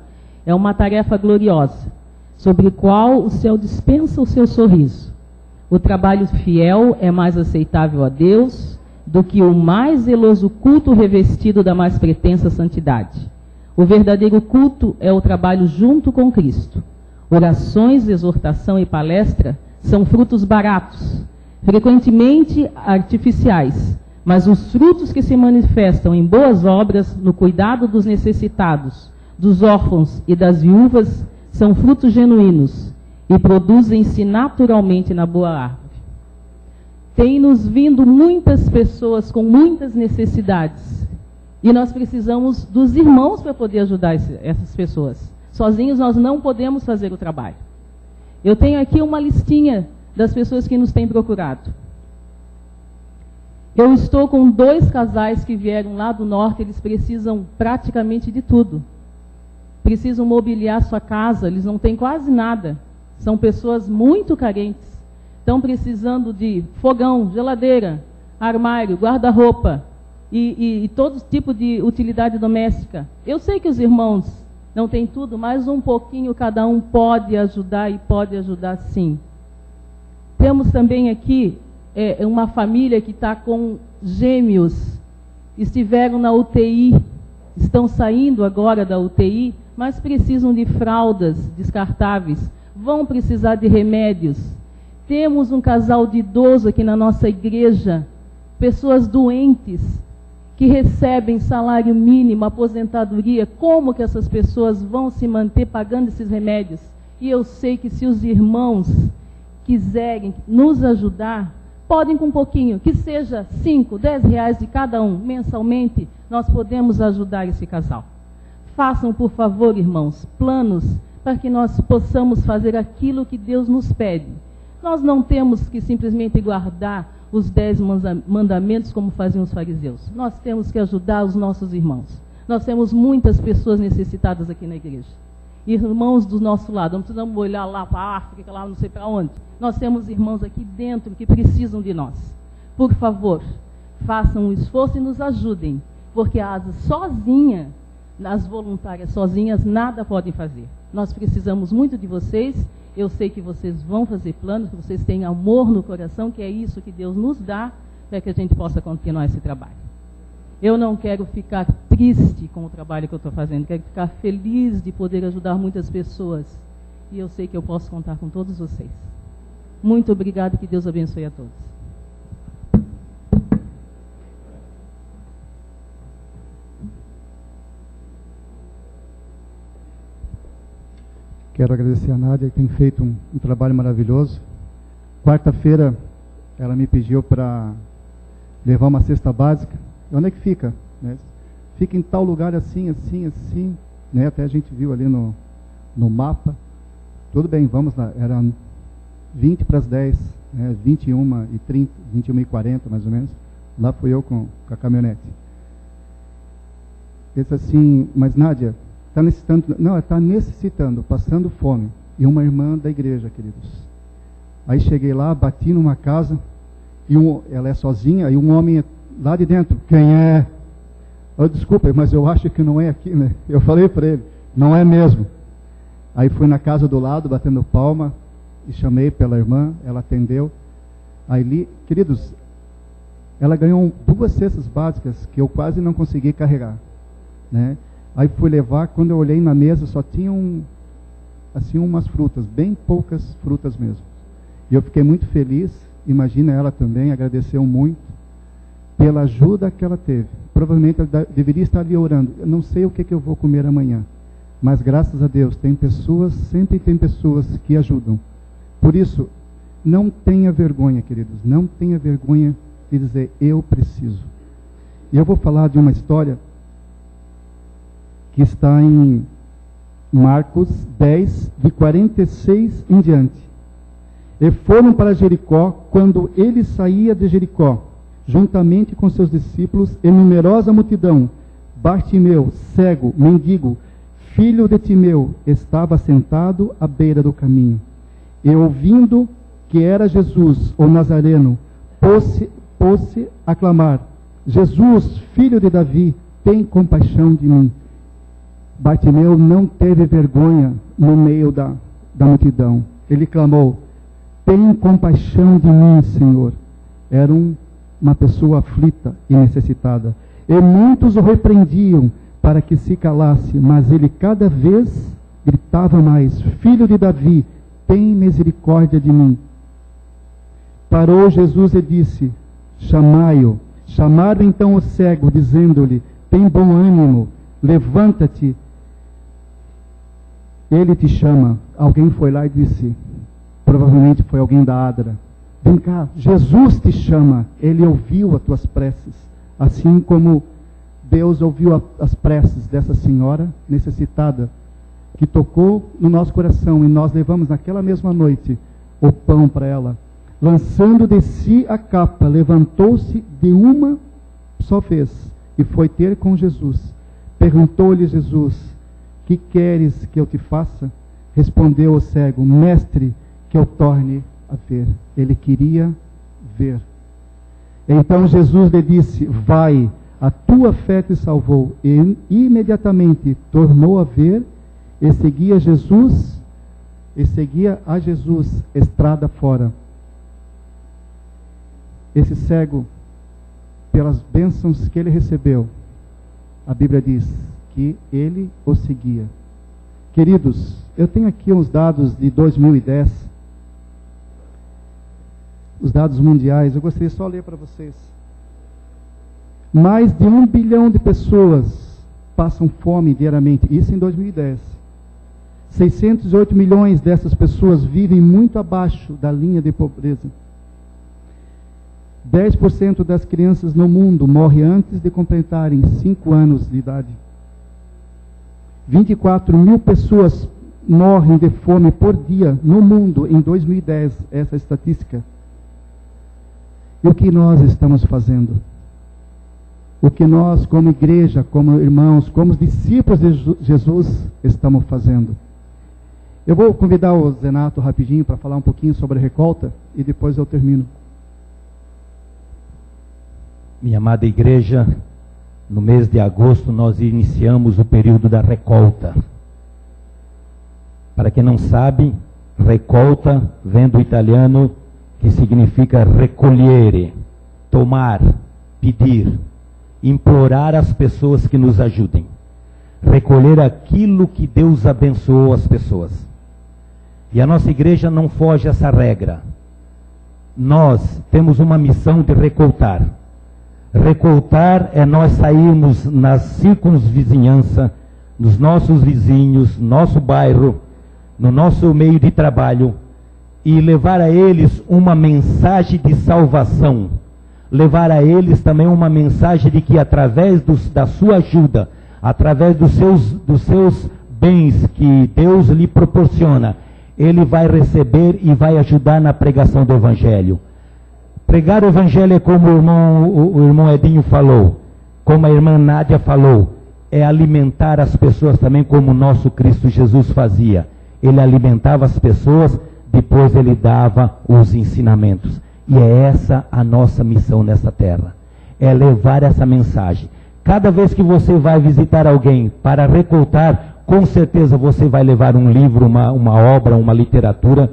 é uma tarefa gloriosa, sobre a qual o céu dispensa o seu sorriso. O trabalho fiel é mais aceitável a Deus do que o mais zeloso culto revestido da mais pretensa santidade. O verdadeiro culto é o trabalho junto com Cristo. Orações, exortação e palestra são frutos baratos, frequentemente artificiais, mas os frutos que se manifestam em boas obras, no cuidado dos necessitados, dos órfãos e das viúvas, são frutos genuínos e produzem-se naturalmente na boa árvore. Tem-nos vindo muitas pessoas com muitas necessidades e nós precisamos dos irmãos para poder ajudar essas pessoas. Sozinhos nós não podemos fazer o trabalho. Eu tenho aqui uma listinha das pessoas que nos têm procurado. Eu estou com 2 casais que vieram lá do norte, eles precisam praticamente de tudo. Precisam mobiliar sua casa, eles não têm quase nada. São pessoas muito carentes. Estão precisando de fogão, geladeira, armário, guarda-roupa e todo tipo de utilidade doméstica. Eu sei que os irmãos não têm tudo, mas um pouquinho cada um pode ajudar e pode ajudar sim. Temos também aqui uma família que está com gêmeos, estiveram na UTI, estão saindo agora da UTI, mas precisam de fraldas descartáveis, vão precisar de remédios. Temos um casal de idoso aqui na nossa igreja, pessoas doentes, que recebem salário mínimo, aposentadoria. Como que essas pessoas vão se manter pagando esses remédios? E eu sei que se os irmãos quiserem nos ajudar, podem com um pouquinho, que seja 5, 10 reais de cada um, mensalmente, nós podemos ajudar esse casal. Façam, por favor, irmãos, planos para que nós possamos fazer aquilo que Deus nos pede. Nós não temos que simplesmente guardar os 10 mandamentos como faziam os fariseus. Nós temos que ajudar os nossos irmãos. Nós temos muitas pessoas necessitadas aqui na igreja. Irmãos do nosso lado, não precisamos olhar lá para a África, lá não sei para onde. Nós temos irmãos aqui dentro que precisam de nós. Por favor, façam um esforço e nos ajudem, porque a ASA sozinha, as voluntárias sozinhas, nada podem fazer. Nós precisamos muito de vocês. Eu sei que vocês vão fazer planos, que vocês têm amor no coração, que é isso que Deus nos dá para que a gente possa continuar esse trabalho. Eu não quero ficar triste com o trabalho que eu estou fazendo, quero ficar feliz de poder ajudar muitas pessoas. E eu sei que eu posso contar com todos vocês. Muito obrigado, que Deus abençoe a todos. Quero agradecer a Nádia, que tem feito um trabalho maravilhoso. Quarta-feira, ela me pediu para levar uma cesta básica. Onde é que fica? Né? Fica em tal lugar assim, assim, assim. Né? Até a gente viu ali no mapa. Tudo bem, vamos lá. Era 20 para as 10, né? 21h30, 21h40 mais ou menos. Lá fui eu com a caminhonete. Disse assim, mas Nádia, está necessitando, não, está necessitando, passando fome. E uma irmã da igreja, queridos. Aí cheguei lá, bati numa casa, e ela é sozinha, e um homem lá de dentro, quem é? Eu, desculpa, mas eu acho que não é aqui, né? Eu falei para ele, não é mesmo. Aí fui na casa do lado, batendo palma, e chamei pela irmã, ela atendeu. Aí, queridos, ela ganhou 2 cestas básicas, que eu quase não consegui carregar, né? Aí fui levar, quando eu olhei na mesa, só tinham assim umas frutas, bem poucas frutas mesmo. E eu fiquei muito feliz, imagina, ela também agradeceu muito pela ajuda que ela teve. Provavelmente ela deveria estar ali orando, eu não sei o que eu vou comer amanhã, mas graças a Deus tem pessoas, sempre tem pessoas que ajudam. Por isso, não tenha vergonha, queridos, não tenha vergonha de dizer, eu preciso. E eu vou falar de uma história que está em Marcos 10, de 46 em diante. E foram para Jericó. Quando ele saía de Jericó, juntamente com seus discípulos e numerosa multidão, Bartimeu, cego, mendigo, filho de Timeu, estava sentado à beira do caminho. E ouvindo que era Jesus, o Nazareno, pôs-se a clamar: Jesus, filho de Davi, tem compaixão de mim. Bartimeu não teve vergonha no meio da multidão. Ele clamou: tem compaixão de mim, Senhor. Era uma pessoa aflita e necessitada. E muitos o repreendiam para que se calasse, mas ele cada vez gritava mais: Filho de Davi, tem misericórdia de mim. Parou Jesus e disse: chamai-o. Chamaram então o cego, dizendo-lhe: tem bom ânimo, levanta-te, ele te chama. Alguém foi lá e disse, provavelmente foi alguém da Adra: vem cá, Jesus te chama. Ele ouviu as tuas preces, assim como Deus ouviu as preces dessa senhora necessitada, que tocou no nosso coração, e nós levamos naquela mesma noite o pão para ela. Lançando de si a capa, levantou-se de uma só vez e foi ter com Jesus. Perguntou-lhe Jesus: que queres que eu te faça? Respondeu o cego: mestre, que eu torne a ver. Ele queria ver. Então Jesus lhe disse: vai, a tua fé te salvou. E imediatamente tornou a ver e seguia a Jesus estrada fora. Esse cego, pelas bênçãos que ele recebeu, a Bíblia diz que ele o seguia. Queridos, eu tenho aqui uns dados de 2010, os dados mundiais. Eu gostaria só de ler para vocês. Mais de 1 bilhão de pessoas passam fome diariamente, isso em 2010. 608 milhões dessas pessoas vivem muito abaixo da linha de pobreza. 10% das crianças no mundo morrem antes de completarem 5 anos de idade. 24 mil pessoas morrem de fome por dia no mundo em 2010, essa estatística. E o que nós estamos fazendo? O que nós, como igreja, como irmãos, como discípulos de Jesus, estamos fazendo? Eu vou convidar o Zenato rapidinho para falar um pouquinho sobre a recolta e depois eu termino. Minha amada igreja, no mês de agosto nós iniciamos o período da recolta. Para quem não sabe, recolta vem do italiano, que significa recolhere, tomar, pedir, implorar às pessoas que nos ajudem, recolher aquilo que Deus abençoou as pessoas. E a nossa igreja não foge a essa regra. Nós temos uma missão de recoltar. Recoltar é nós sairmos na circunvizinhança, nos nossos vizinhos, nosso bairro, no nosso meio de trabalho, e levar a eles uma mensagem de salvação. Levar a eles também uma mensagem de que através da sua ajuda, através dos seus bens que Deus lhe proporciona, ele vai receber e vai ajudar na pregação do Evangelho. Pregar o Evangelho é como o irmão Edinho falou, como a irmã Nádia falou, é alimentar as pessoas também como o nosso Cristo Jesus fazia. Ele alimentava as pessoas, depois ele dava os ensinamentos. E é essa a nossa missão nessa terra, é levar essa mensagem. Cada vez que você vai visitar alguém para recoltar, com certeza você vai levar um livro, uma obra, uma literatura,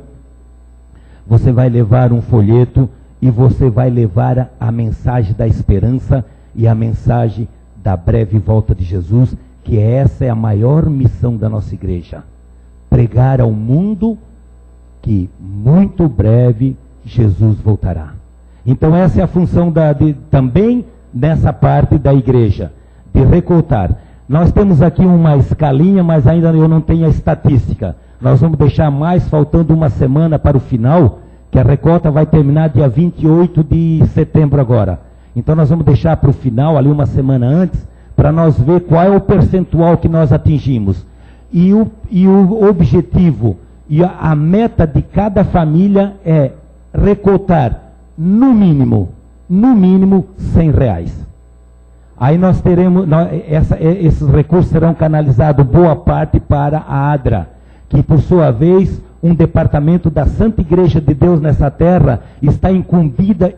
você vai levar um folheto, e você vai levar a mensagem da esperança e a mensagem da breve volta de Jesus, que essa é a maior missão da nossa igreja. Pregar ao mundo que muito breve Jesus voltará. Então essa é a função também nessa parte da igreja, de recoltar. Nós temos aqui uma escalinha, mas ainda eu não tenho a estatística. Nós vamos deixar mais, faltando uma semana para o final, que a recolta vai terminar dia 28 de setembro agora. Então nós vamos deixar para o final, ali uma semana antes, para nós ver qual é o percentual que nós atingimos. E o objetivo e a meta de cada família é recoltar, no mínimo R$100. Aí nós teremos, esses recursos serão canalizados boa parte para a ADRA, que por sua vez, um departamento da Santa Igreja de Deus nessa terra, está incumbida,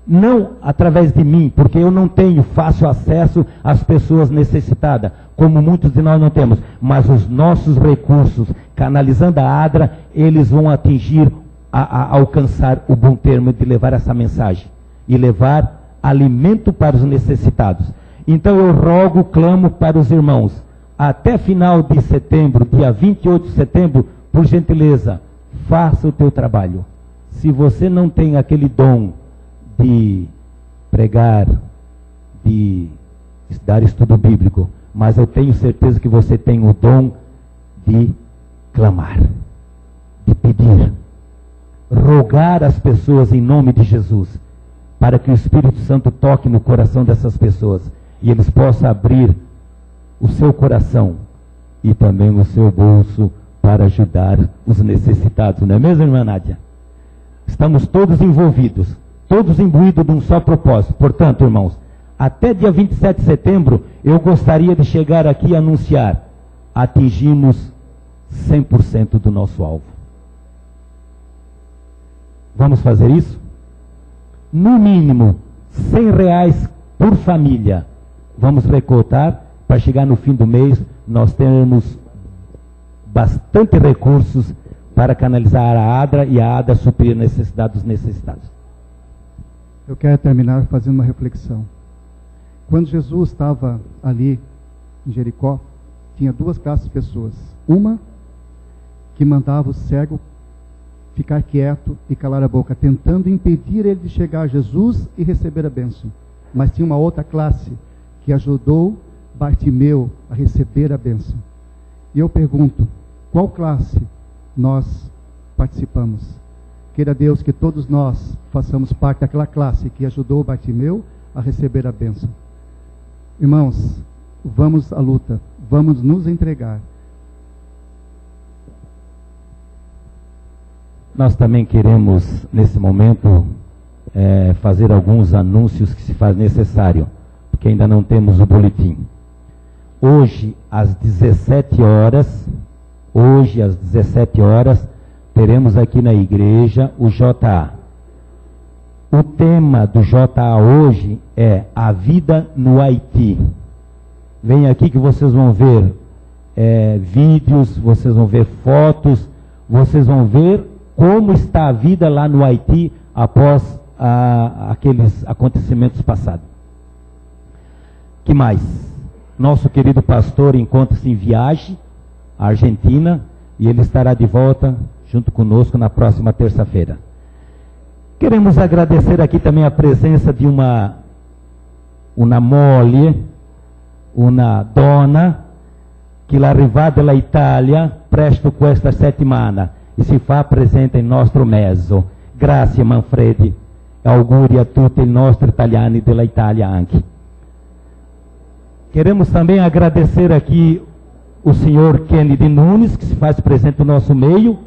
não através de mim, porque eu não tenho fácil acesso às pessoas necessitadas, como muitos de nós não temos, mas os nossos recursos, canalizando a ADRA, eles vão atingir, alcançar o bom termo de levar essa mensagem, e levar alimento para os necessitados. Então eu rogo, clamo para os irmãos, até final de setembro, dia 28 de setembro, por gentileza, faça o teu trabalho. Se você não tem aquele dom de pregar, de dar estudo bíblico, mas eu tenho certeza que você tem o dom de clamar, de pedir, rogar às pessoas em nome de Jesus, para que o Espírito Santo toque no coração dessas pessoas e eles possam abrir o seu coração e também o seu bolso para ajudar os necessitados, não é mesmo, irmã Nádia? Estamos todos envolvidos, todos imbuídos de um só propósito. Portanto, irmãos, até dia 27 de setembro, eu gostaria de chegar aqui e anunciar, atingimos 100% do nosso alvo. Vamos fazer isso? No mínimo, R$100 por família. Vamos recoltar, para chegar no fim do mês, nós termos bastante recursos para canalizar a ADRA e a ADRA suprir a necessidade dos necessitados. Eu quero terminar fazendo uma reflexão. Quando Jesus estava ali em Jericó, tinha duas classes de pessoas. Uma que mandava o cego ficar quieto e calar a boca, tentando impedir ele de chegar a Jesus e receber a bênção. Mas tinha uma outra classe que ajudou Bartimeu a receber a bênção. E eu pergunto, qual classe nós participamos? Queira Deus que todos nós façamos parte daquela classe que ajudou Bartimeu a receber a bênção. Irmãos, vamos à luta, vamos nos entregar. Nós também queremos, nesse momento, fazer alguns anúncios que se faz necessário, porque ainda não temos o boletim. Hoje, às 17 horas, teremos aqui na igreja o JA. O tema do JA hoje é a vida no Haiti. Vem aqui que vocês vão ver vídeos, vocês vão ver fotos, vocês vão ver como está a vida lá no Haiti após aqueles acontecimentos passados. Que mais? Nosso querido pastor encontra-se em viagem à Argentina e ele estará de volta junto conosco na próxima terça-feira. Queremos agradecer aqui também a presença de uma moglie, uma donna que arrivata dalla Italia presto questa settimana e si fa presente in nostro mezzo. Grazie Manfredi, auguri a tutti i nostri italiani della Italia anche. Queremos também agradecer aqui o senhor Kennedy Nunes, que se faz presente no nosso meio.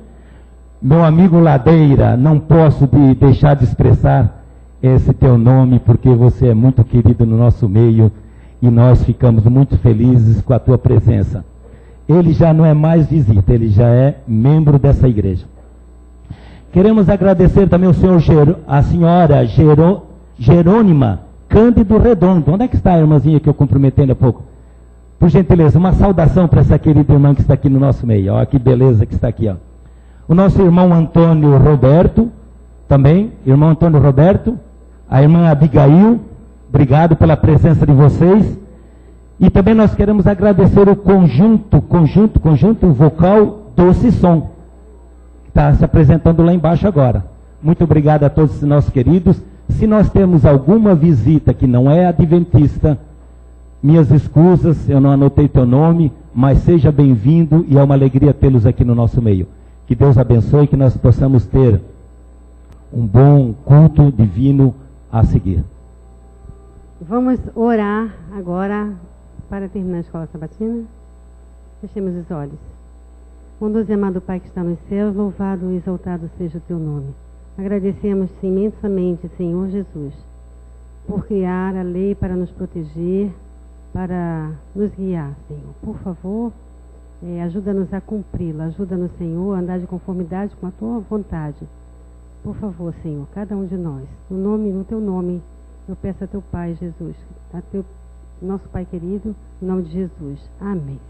Meu amigo Ladeira, não posso deixar de expressar esse teu nome, porque você é muito querido no nosso meio e nós ficamos muito felizes com a tua presença. Ele já não é mais visita, ele já é membro dessa igreja. Queremos agradecer também a senhora Jerônima Cândido Redondo. Onde é que está a irmãzinha que eu cumprimentei há pouco? Por gentileza, uma saudação para essa querida irmã que está aqui no nosso meio. Olha que beleza que está aqui. Ó. O nosso irmão Antônio Roberto, também, irmão Antônio Roberto, a irmã Abigail, obrigado pela presença de vocês. E também nós queremos agradecer o conjunto vocal Doce Som, que está se apresentando lá embaixo agora. Muito obrigado a todos os nossos queridos. Se nós temos alguma visita que não é adventista, minhas escusas, eu não anotei teu nome, mas seja bem-vindo e é uma alegria tê-los aqui no nosso meio. Que Deus abençoe e que nós possamos ter um bom culto divino a seguir. Vamos orar agora para terminar a escola sabatina? Fechemos os olhos. Bondoso e amado Pai que está nos céus, louvado e exaltado seja o teu nome. Agradecemos-te imensamente, Senhor Jesus, por criar a lei para nos proteger, para nos guiar, Senhor. Por favor, ajuda-nos a cumpri-la. Ajuda-nos, Senhor, a andar de conformidade com a tua vontade. Por favor, Senhor, cada um de nós, no teu nome, eu peço a teu Pai, Jesus, a teu nosso Pai querido, em nome de Jesus. Amém.